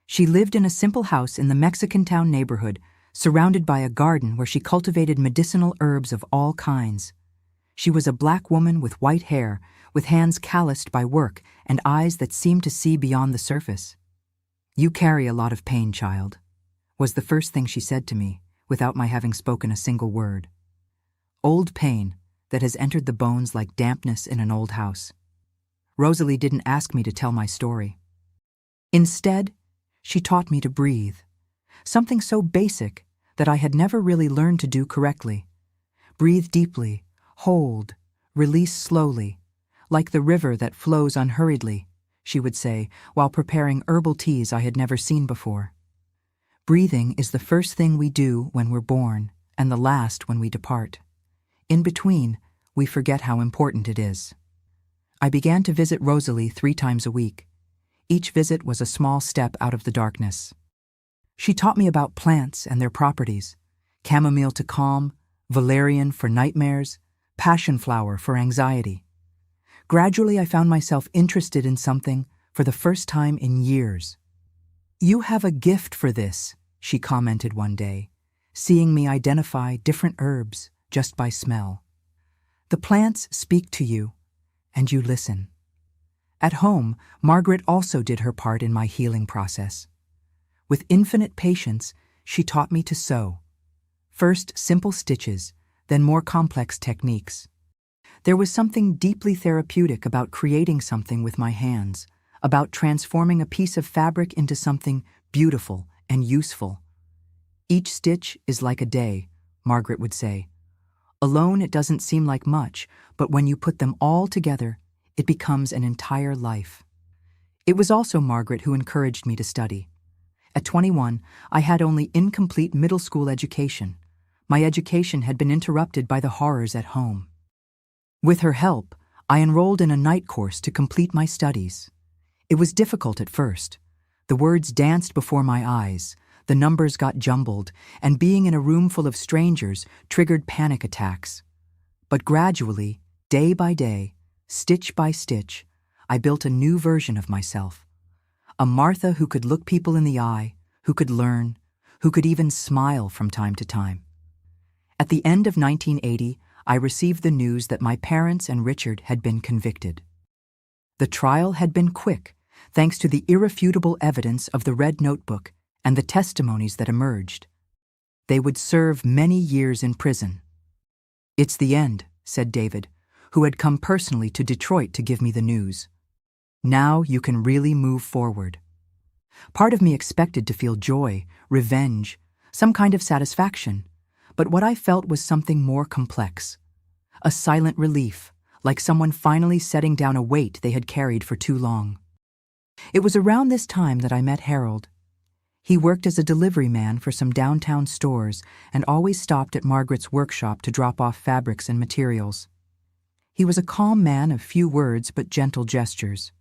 She lived in a simple house in the Mexican town neighborhood, surrounded by a garden where she cultivated medicinal herbs of all kinds. She was a black woman with white hair, with hands calloused by work and eyes that seemed to see beyond the surface. "You carry a lot of pain, child," was the first thing she said to me, without my having spoken a single word. Old pain that has entered the bones like dampness in an old house. Rosalie didn't ask me to tell my story. Instead, she taught me to breathe. Something so basic that I had never really learned to do correctly. Breathe deeply, hold, release slowly, like the river that flows unhurriedly, she would say, while preparing herbal teas I had never seen before. Breathing is the first thing we do when we're born, and the last when we depart. In between, we forget how important it is. I began to visit Rosalie 3 times a week. Each visit was a small step out of the darkness. She taught me about plants and their properties: chamomile to calm, valerian for nightmares, passion flower for anxiety. Gradually, I found myself interested in something for the first time in years. "You have a gift for this," she commented one day, seeing me identify different herbs just by smell. "The plants speak to you, and you listen." At home, Margaret also did her part in my healing process. With infinite patience, she taught me to sew. First simple stitches, then more complex techniques. There was something deeply therapeutic about creating something with my hands, about transforming a piece of fabric into something beautiful and useful. Each stitch is like a day, Margaret would say. Alone it doesn't seem like much, but when you put them all together, it becomes an entire life. It was also Margaret who encouraged me to study. At 21, I had only incomplete middle school education. My education had been interrupted by the horrors at home. With her help, I enrolled in a night course to complete my studies. It was difficult at first. The words danced before my eyes, the numbers got jumbled, and being in a room full of strangers triggered panic attacks. But gradually, day by day, stitch by stitch, I built a new version of myself. A Martha who could look people in the eye, who could learn, who could even smile from time to time. At the end of 1980, I received the news that my parents and Richard had been convicted. The trial had been quick, thanks to the irrefutable evidence of the Red Notebook and the testimonies that emerged. They would serve many years in prison. "It's the end," said David, who had come personally to Detroit to give me the news. "Now you can really move forward." Part of me expected to feel joy, revenge, some kind of satisfaction, but what I felt was something more complex. A silent relief, like someone finally setting down a weight they had carried for too long. It was around this time that I met Harold. He worked as a delivery man for some downtown stores and always stopped at Margaret's workshop to drop off fabrics and materials. He was a calm man of few words but gentle gestures.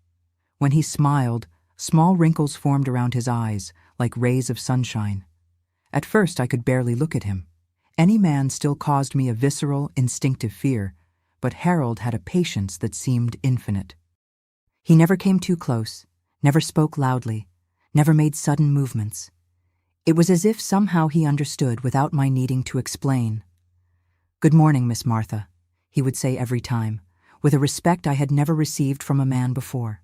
When he smiled, small wrinkles formed around his eyes, like rays of sunshine. At first I could barely look at him. Any man still caused me a visceral, instinctive fear, but Harold had a patience that seemed infinite. He never came too close, never spoke loudly, never made sudden movements. It was as if somehow he understood without my needing to explain. "Good morning, Miss Martha," he would say every time, with a respect I had never received from a man before.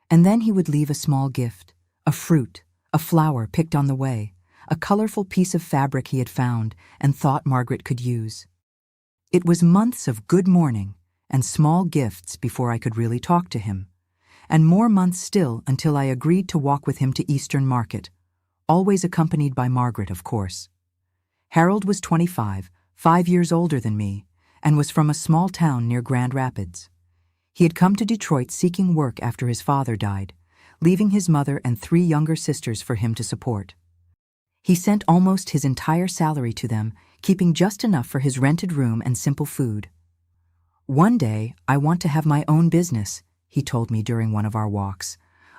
And then he would leave a small gift, a fruit, a flower picked on the way, a colorful piece of fabric he had found and thought Margaret could use. It was months of good morning and small gifts before I could really talk to him, and more months still until I agreed to walk with him to Eastern Market, always accompanied by Margaret, of course. Harold was 25, 5 years older than me, and was from a small town near Grand Rapids. He had come to Detroit seeking work after his father died, leaving his mother and 3 younger sisters for him to support. He sent almost his entire salary to them, keeping just enough for his rented room and simple food. "One day, I want to have my own business," he told me during one of our walks.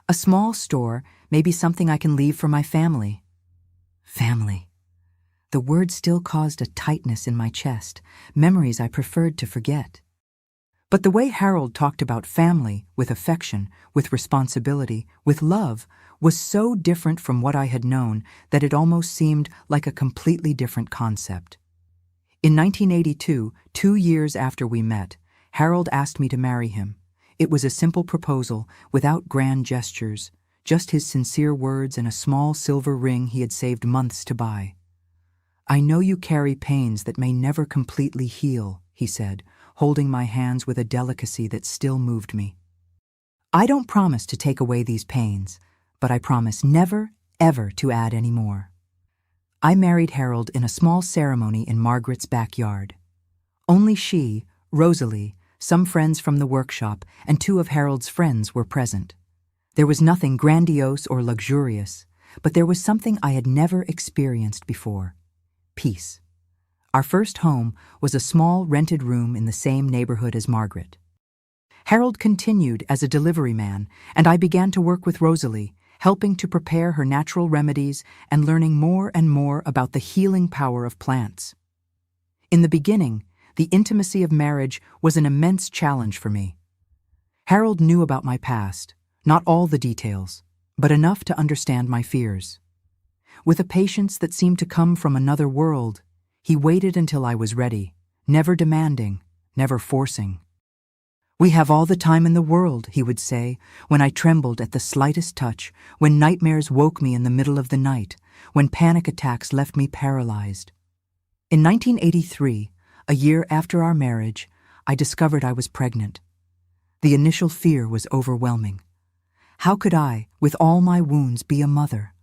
"A small store, maybe something I can leave for my family." Family. The word still caused a tightness in my chest, memories I preferred to forget. But the way Harold talked about family, with affection, with responsibility, with love, was so different from what I had known that it almost seemed like a completely different concept. In 1982, 2 years after we met, Harold asked me to marry him. It was a simple proposal, without grand gestures, just his sincere words and a small silver ring he had saved months to buy. "I know you carry pains that may never completely heal," he said, holding my hands with a delicacy that still moved me. "I don't promise to take away these pains, but I promise never, ever to add any more." I married Harold in a small ceremony in Margaret's backyard. Only she, Rosalie, some friends from the workshop, and 2 of Harold's friends were present. There was nothing grandiose or luxurious, but there was something I had never experienced before: peace. Our first home was a small rented room in the same neighborhood as Margaret. Harold continued as a delivery man, and I began to work with Rosalie, helping to prepare her natural remedies and learning more and more about the healing power of plants. In the beginning, the intimacy of marriage was an immense challenge for me. Harold knew about my past, not all the details, but enough to understand my fears. With a patience that seemed to come from another world, he waited until I was ready, never demanding, never forcing. "We have all the time in the world," he would say, when I trembled at the slightest touch, when nightmares woke me in the middle of the night, when panic attacks left me paralyzed. In 1983, a year after our marriage, I discovered I was pregnant. The initial fear was overwhelming. How could I, with all my wounds, be a mother?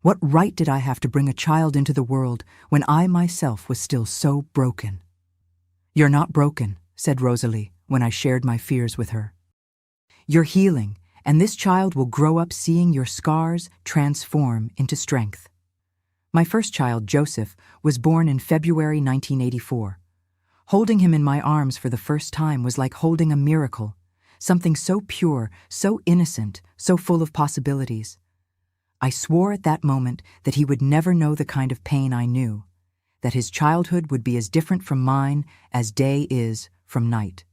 What right did I have to bring a child into the world when I myself was still so broken? "You're not broken," said Rosalie when I shared my fears with her. "You're healing, and this child will grow up seeing your scars transform into strength." My first child, Joseph, was born in February 1984. Holding him in my arms for the first time was like holding a miracle, something so pure, so innocent, so full of possibilities. I swore at that moment that he would never know the kind of pain I knew, that his childhood would be as different from mine as day is from night.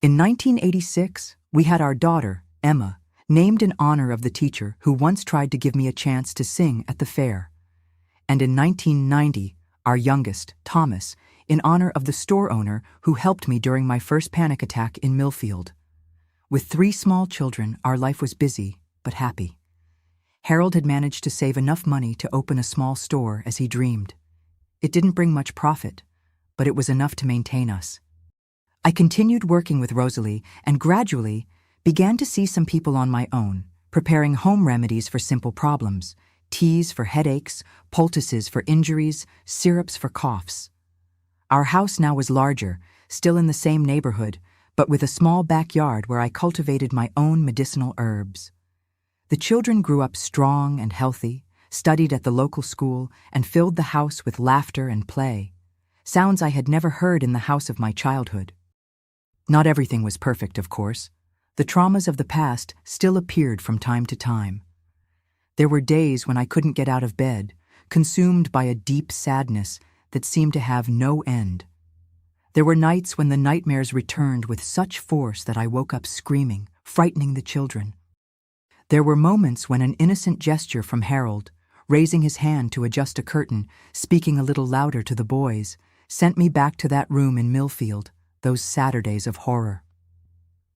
In 1986, we had our daughter, Emma, named in honor of the teacher who once tried to give me a chance to sing at the fair. And in 1990, our youngest, Thomas, in honor of the store owner who helped me during my first panic attack in Millfield. With 3 small children, our life was busy, but happy. Harold had managed to save enough money to open a small store as he dreamed. It didn't bring much profit, but it was enough to maintain us. I continued working with Rosalie and gradually began to see some people on my own, preparing home remedies for simple problems, teas for headaches, poultices for injuries, syrups for coughs. Our house now was larger, still in the same neighborhood, but with a small backyard where I cultivated my own medicinal herbs. The children grew up strong and healthy, studied at the local school, and filled the house with laughter and play, sounds I had never heard in the house of my childhood. Not everything was perfect, of course. The traumas of the past still appeared from time to time. There were days when I couldn't get out of bed, consumed by a deep sadness that seemed to have no end. There were nights when the nightmares returned with such force that I woke up screaming, frightening the children. There were moments when an innocent gesture from Harold, raising his hand to adjust a curtain, speaking a little louder to the boys, sent me back to that room in Millfield, those Saturdays of horror.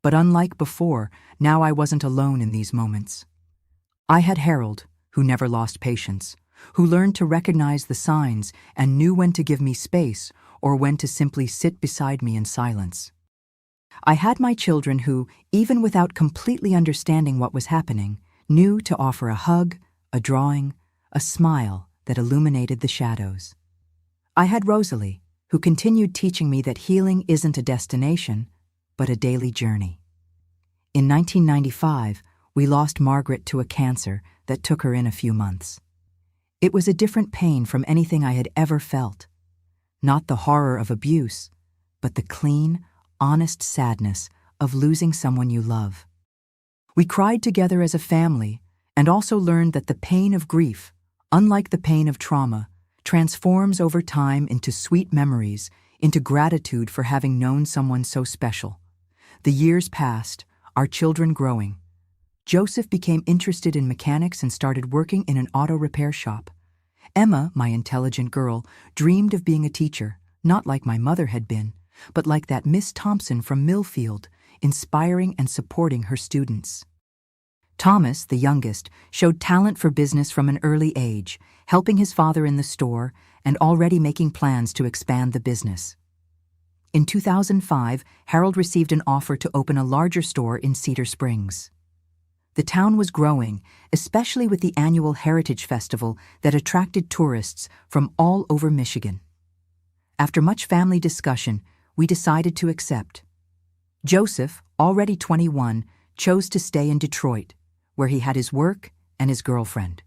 But unlike before, now I wasn't alone in these moments. I had Harold, who never lost patience, who learned to recognize the signs and knew when to give me space or when to simply sit beside me in silence. I had my children who, even without completely understanding what was happening, knew to offer a hug, a drawing, a smile that illuminated the shadows. I had Rosalie, who continued teaching me that healing isn't a destination, but a daily journey. In 1995, we lost Margaret to a cancer that took her in a few months. It was a different pain from anything I had ever felt. Not the horror of abuse, but the clean, honest sadness of losing someone you love. We cried together as a family and also learned that the pain of grief, unlike the pain of trauma, transforms over time into sweet memories, into gratitude for having known someone so special. The years passed, our children growing. Joseph became interested in mechanics and started working in an auto repair shop. Emma, my intelligent girl, dreamed of being a teacher, not like my mother had been, but like that Miss Thompson from Millfield, inspiring and supporting her students. Thomas, the youngest, showed talent for business from an early age, helping his father in the store and already making plans to expand the business. In 2005, Harold received an offer to open a larger store in Cedar Springs. The town was growing, especially with the annual Heritage Festival that attracted tourists from all over Michigan. After much family discussion, we decided to accept. Joseph, already 21, chose to stay in Detroit, where he had his work and his girlfriend.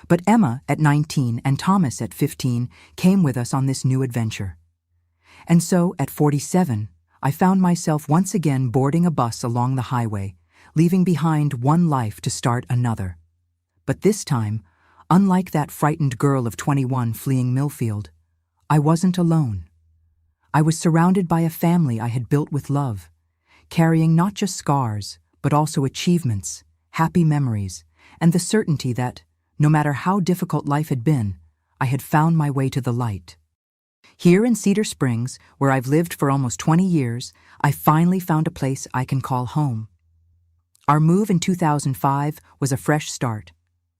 But Emma, at 19, and Thomas, at 15, came with us on this new adventure. And so, at 47, I found myself once again boarding a bus along the highway, leaving behind one life to start another. But this time, unlike that frightened girl of 21 fleeing Millfield, I wasn't alone. I was surrounded by a family I had built with love, carrying not just scars, but also achievements, happy memories, and the certainty that, no matter how difficult life had been, I had found my way to the light. Here in Cedar Springs, where I've lived for almost 20 years, I finally found a place I can call home. Our move in 2005 was a fresh start.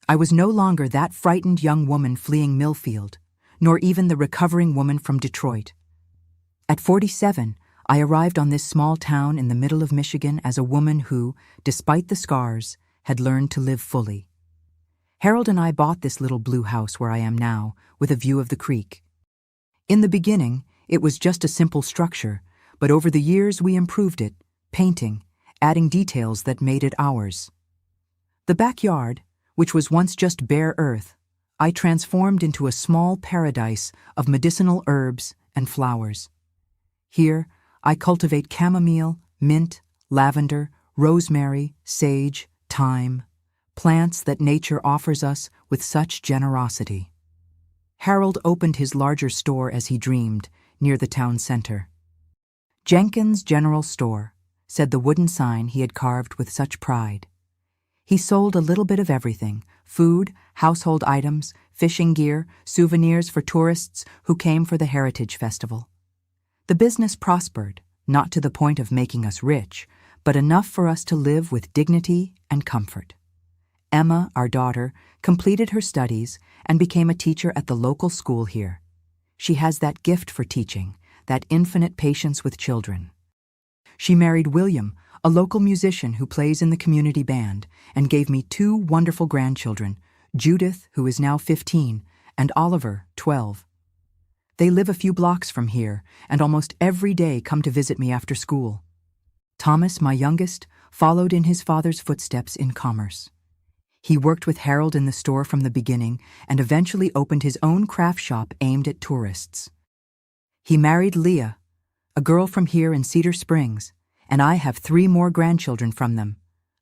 I was no longer that frightened young woman fleeing Millfield, nor even the recovering woman from Detroit. At 47, I arrived on this small town in the middle of Michigan as a woman who, despite the scars, had learned to live fully. Harold and I bought this little blue house where I am now, with a view of the creek. In the beginning, it was just a simple structure, but over the years we improved it, painting, adding details that made it ours. The backyard, which was once just bare earth, I transformed into a small paradise of medicinal herbs and flowers. Here, I cultivate chamomile, mint, lavender, rosemary, sage, thyme, plants that nature offers us with such generosity. Harold opened his larger store as he dreamed, near the town center. Jenkins General Store, said the wooden sign he had carved with such pride. He sold a little bit of everything: food, household items, fishing gear, souvenirs for tourists who came for the Heritage Festival. The business prospered, not to the point of making us rich, but enough for us to live with dignity and comfort. Emma, our daughter, completed her studies and became a teacher at the local school here. She has that gift for teaching, that infinite patience with children. She married William, a local musician who plays in the community band, and gave me 2 wonderful grandchildren, Judith, who is now 15, and Oliver, 12. They live a few blocks from here, and almost every day come to visit me after school. Thomas, my youngest, followed in his father's footsteps in commerce. He worked with Harold in the store from the beginning and eventually opened his own craft shop aimed at tourists. He married Leah, a girl from here in Cedar Springs, and I have 3 more grandchildren from them: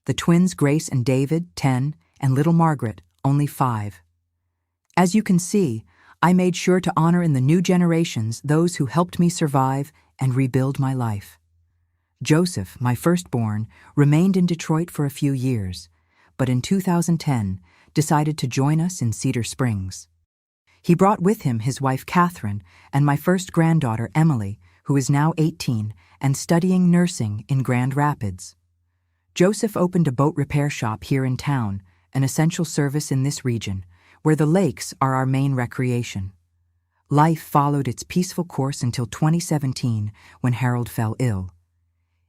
the twins Grace and David, 10, and little Margaret, only 5. As you can see, I made sure to honor in the new generations those who helped me survive and rebuild my life. Joseph, my firstborn, remained in Detroit for a few years, but in 2010 decided to join us in Cedar Springs. He brought with him his wife Catherine and my first granddaughter Emily, who is now 18 and studying nursing in Grand Rapids. Joseph opened a boat repair shop here in town, an essential service in this region, where the lakes are our main recreation. Life followed its peaceful course until 2017, when Harold fell ill.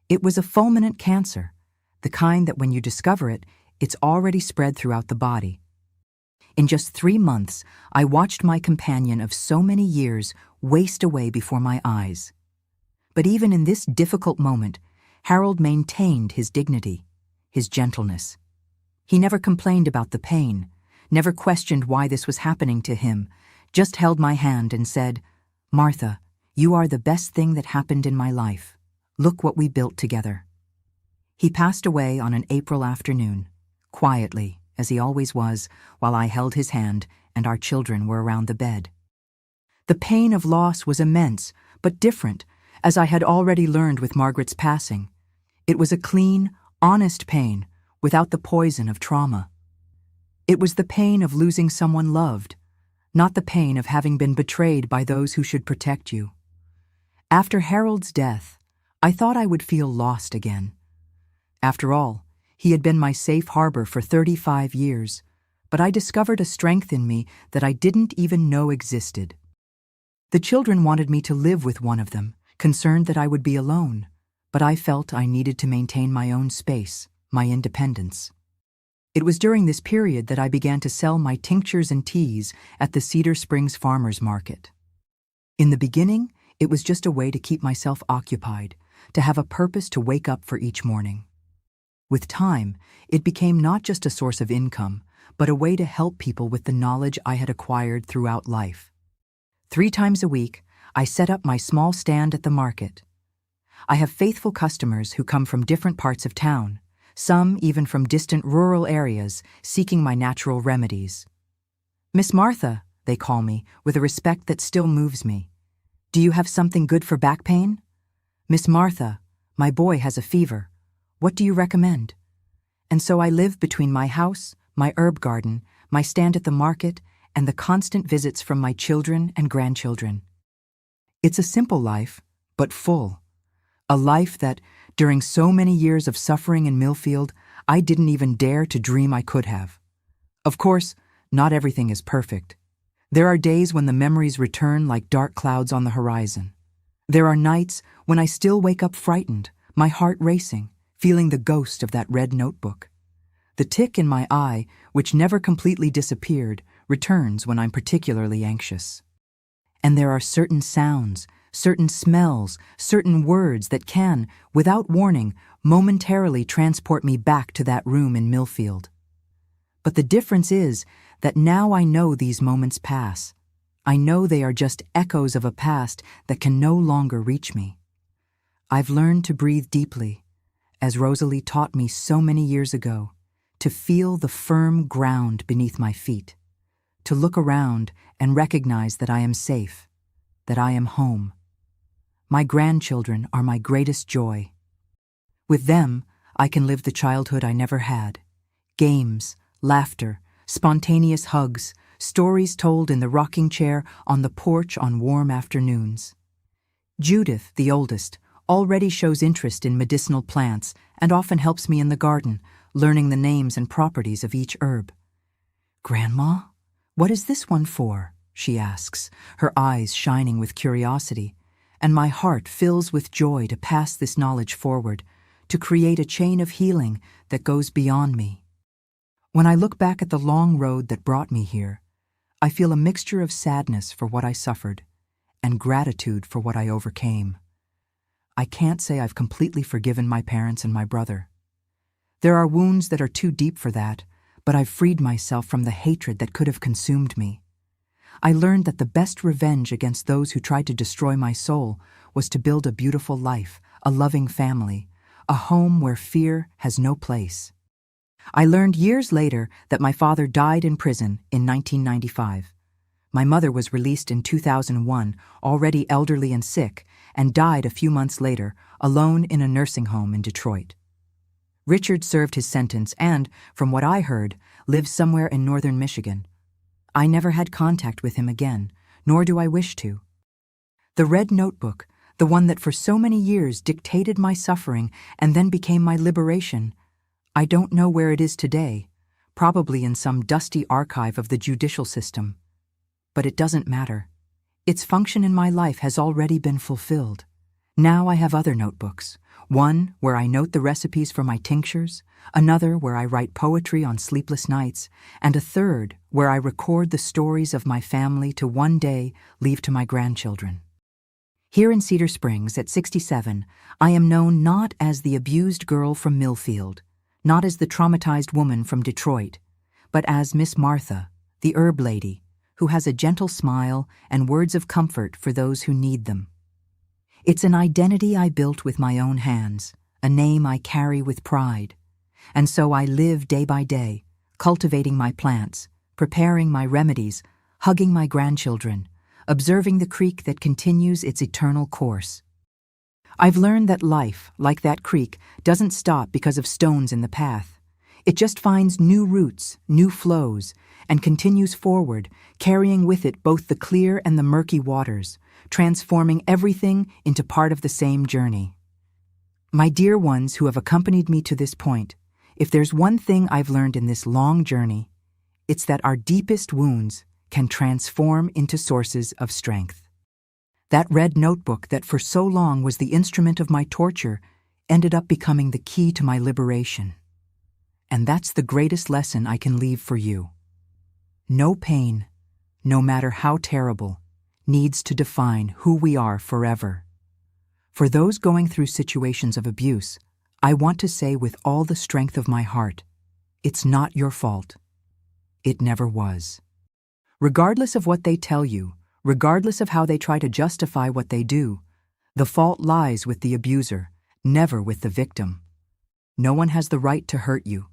It was a fulminant cancer, the kind that when you discover it, it's already spread throughout the body. In just 3 months, I watched my companion of so many years waste away before my eyes. But even in this difficult moment, Harold maintained his dignity, his gentleness. He never complained about the pain, never questioned why this was happening to him, just held my hand and said, "Martha, you are the best thing that happened in my life. Look what we built together." He passed away on an April afternoon, quietly, as he always was, while I held his hand and our children were around the bed. The pain of loss was immense, but different, as I had already learned with Margaret's passing. It was a clean, honest pain, without the poison of trauma. It was the pain of losing someone loved, not the pain of having been betrayed by those who should protect you. After Harold's death, I thought I would feel lost again. After all, he had been my safe harbor for 35 years, but I discovered a strength in me that I didn't even know existed. The children wanted me to live with one of them, concerned that I would be alone, but I felt I needed to maintain my own space, my independence. It was during this period that I began to sell my tinctures and teas at the Cedar Springs Farmers Market. In the beginning, it was just a way to keep myself occupied, to have a purpose to wake up for each morning. With time, it became not just a source of income, but a way to help people with the knowledge I had acquired throughout life. 3 times a week, I set up my small stand at the market. I have faithful customers who come from different parts of town, some even from distant rural areas, seeking my natural remedies. "Miss Martha," they call me, with a respect that still moves me. "Do you have something good for back pain?" "Miss Martha, my boy has a fever. What do you recommend?" And so I live between my house, my herb garden, my stand at the market, and the constant visits from my children and grandchildren. It's a simple life, but full. A life that, during so many years of suffering in Millfield, I didn't even dare to dream I could have. Of course, not everything is perfect. There are days when the memories return like dark clouds on the horizon. There are nights when I still wake up frightened, my heart racing, feeling the ghost of that red notebook. The tick in my eye, which never completely disappeared, returns when I'm particularly anxious. And there are certain sounds, certain smells, certain words that can, without warning, momentarily transport me back to that room in Millfield. But the difference is that now I know these moments pass. I know they are just echoes of a past that can no longer reach me. I've learned to breathe deeply, as Rosalie taught me so many years ago, to feel the firm ground beneath my feet, to look around and recognize that I am safe, that I am home. My grandchildren are my greatest joy. With them, I can live the childhood I never had. Games, laughter, spontaneous hugs, stories told in the rocking chair on the porch on warm afternoons. Judith, the oldest, already shows interest in medicinal plants and often helps me in the garden, learning the names and properties of each herb. "Grandma, what is this one for?" she asks, her eyes shining with curiosity, and my heart fills with joy to pass this knowledge forward, to create a chain of healing that goes beyond me. When I look back at the long road that brought me here, I feel a mixture of sadness for what I suffered and gratitude for what I overcame. I can't say I've completely forgiven my parents and my brother. There are wounds that are too deep for that, but I've freed myself from the hatred that could have consumed me. I learned that the best revenge against those who tried to destroy my soul was to build a beautiful life, a loving family, a home where fear has no place. I learned years later that my father died in prison in 1995. My mother was released in 2001, already elderly and sick, and died a few months later, alone in a nursing home in Detroit. Richard served his sentence and, from what I heard, lives somewhere in northern Michigan. I never had contact with him again, nor do I wish to. The red notebook, the one that for so many years dictated my suffering and then became my liberation, I don't know where it is today, probably in some dusty archive of the judicial system. But it doesn't matter. Its function in my life has already been fulfilled. Now I have other notebooks, one where I note the recipes for my tinctures, another where I write poetry on sleepless nights, and a third where I record the stories of my family to one day leave to my grandchildren. Here in Cedar Springs at 67, I am known not as the abused girl from Millfield, not as the traumatized woman from Detroit, but as Miss Martha, the herb lady, who has a gentle smile and words of comfort for those who need them. It's an identity I built with my own hands, a name I carry with pride. And so I live day by day, cultivating my plants, preparing my remedies, hugging my grandchildren, observing the creek that continues its eternal course. I've learned that life, like that creek, doesn't stop because of stones in the path. It just finds new routes, new flows, and continues forward, carrying with it both the clear and the murky waters, transforming everything into part of the same journey. My dear ones who have accompanied me to this point, if there's one thing I've learned in this long journey, it's that our deepest wounds can transform into sources of strength. That red notebook that for so long was the instrument of my torture ended up becoming the key to my liberation. And that's the greatest lesson I can leave for you. No pain, no matter how terrible, needs to define who we are forever. For those going through situations of abuse, I want to say with all the strength of my heart, it's not your fault. It never was. Regardless of what they tell you, regardless of how they try to justify what they do, the fault lies with the abuser, never with the victim. No one has the right to hurt you.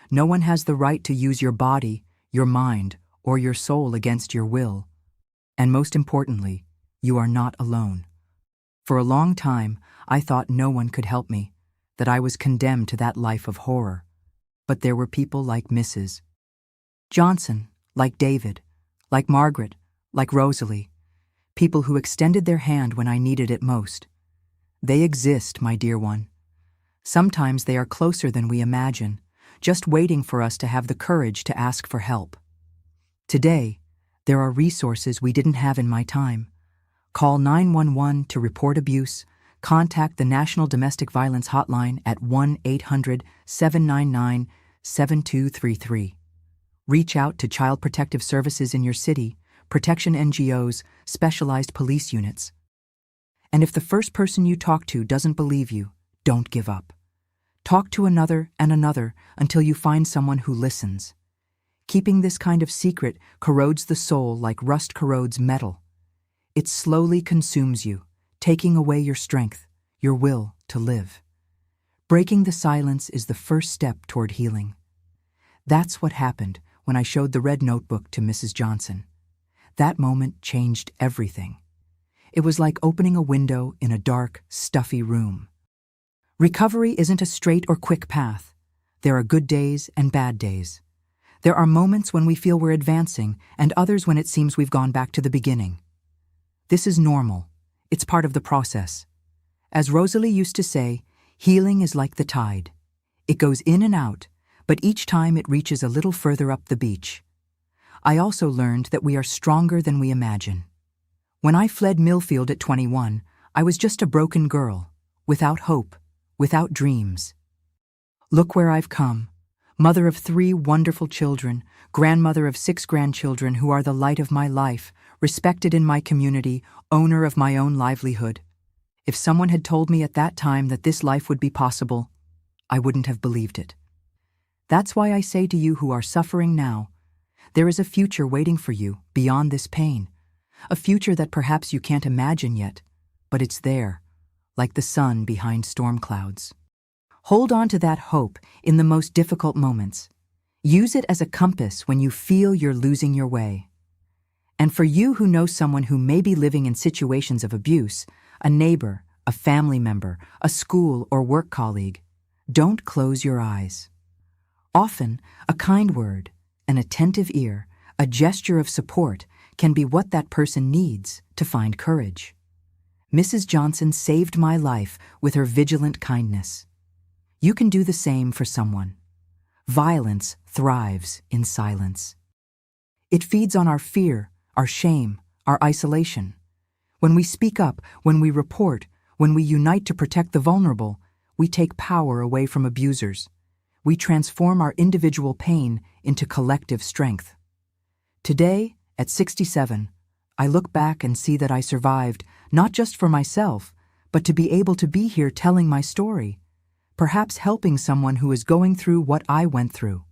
No one has the right to use your body, your mind, or your soul against your will. And most importantly, you are not alone. For a long time, I thought no one could help me, that I was condemned to that life of horror. But there were people like Mrs. Johnson, like David, like Margaret, like Rosalie, people who extended their hand when I needed it most. They exist, my dear one. Sometimes they are closer than we imagine, just waiting for us to have the courage to ask for help. Today, there are resources we didn't have in my time. Call 911 to report abuse, contact the National Domestic Violence Hotline at 1-800-799 7233. Reach out to Child Protective Services in your city, protection NGOs, specialized police units. And if the first person you talk to doesn't believe you, don't give up. Talk to another and another until you find someone who listens. Keeping this kind of secret corrodes the soul like rust corrodes metal. It slowly consumes you, taking away your strength, your will to live. Breaking the silence is the first step toward healing. That's what happened when I showed the red notebook to Mrs. Johnson. That moment changed everything. It was like opening a window in a dark, stuffy room. Recovery isn't a straight or quick path. There are good days and bad days. There are moments when we feel we're advancing and others when it seems we've gone back to the beginning. This is normal. It's part of the process. As Rosalie used to say, healing is like the tide. It goes in and out, but each time it reaches a little further up the beach. I also learned that we are stronger than we imagine. When I fled Millfield at 21, I was just a broken girl, without hope, without dreams. Look where I've come. Mother of 3 wonderful children, grandmother of 6 grandchildren who are the light of my life, respected in my community, owner of my own livelihood. If someone had told me at that time that this life would be possible, I wouldn't have believed it. That's why I say to you who are suffering now, there is a future waiting for you beyond this pain, a future that perhaps you can't imagine yet, but it's there, like the sun behind storm clouds. Hold on to that hope in the most difficult moments. Use it as a compass when you feel you're losing your way. And for you who know someone who may be living in situations of abuse, a neighbor, a family member, a school or work colleague, don't close your eyes. Often, a kind word, an attentive ear, a gesture of support can be what that person needs to find courage. Mrs. Johnson saved my life with her vigilant kindness. You can do the same for someone. Violence thrives in silence. It feeds on our fear, our shame, our isolation. When we speak up, when we report, when we unite to protect the vulnerable, we take power away from abusers. We transform our individual pain into collective strength. Today, at 67, I look back and see that I survived, not just for myself, but to be able to be here telling my story, perhaps helping someone who is going through what I went through.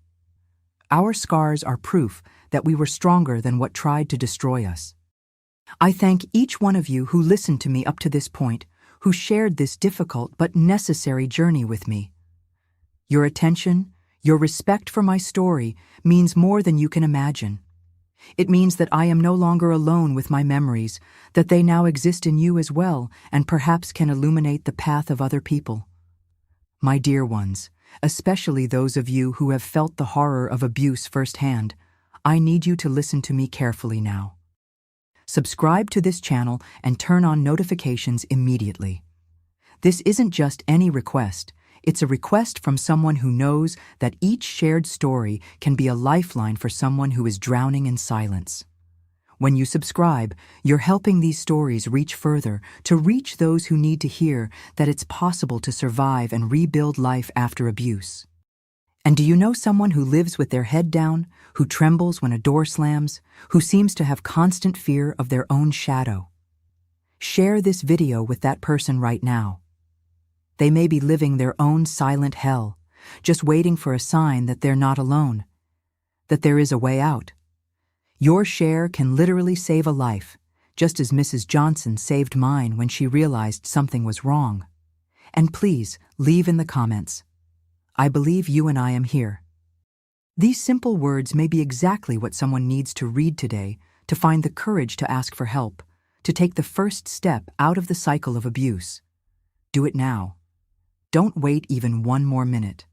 Our scars are proof that we were stronger than what tried to destroy us. I thank each one of you who listened to me up to this point, who shared this difficult but necessary journey with me. Your attention, your respect for my story means more than you can imagine. It means that I am no longer alone with my memories, that they now exist in you as well and perhaps can illuminate the path of other people. My dear ones, especially those of you who have felt the horror of abuse firsthand, I need you to listen to me carefully now. Subscribe to this channel and turn on notifications immediately. This isn't just any request, it's a request from someone who knows that each shared story can be a lifeline for someone who is drowning in silence. When you subscribe, you're helping these stories reach further, to reach those who need to hear that it's possible to survive and rebuild life after abuse. And do you know someone who lives with their head down, who trembles when a door slams, who seems to have constant fear of their own shadow? Share this video with that person right now. They may be living their own silent hell, just waiting for a sign that they're not alone, that there is a way out. Your share can literally save a life, just as Mrs. Johnson saved mine when she realized something was wrong. And please, leave in the comments, "I believe you and I am here." These simple words may be exactly what someone needs to read today to find the courage to ask for help, to take the first step out of the cycle of abuse. Do it now. Don't wait even one more minute.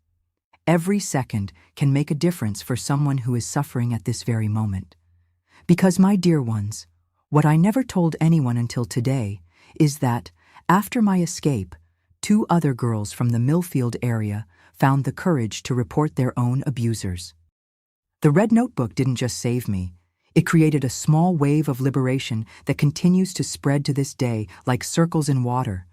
Every second can make a difference for someone who is suffering at this very moment. Because, my dear ones, what I never told anyone until today is that, after my escape, 2 other girls from the Millfield area found the courage to report their own abusers. The Red Notebook didn't just save me. It created a small wave of liberation that continues to spread to this day like circles in water,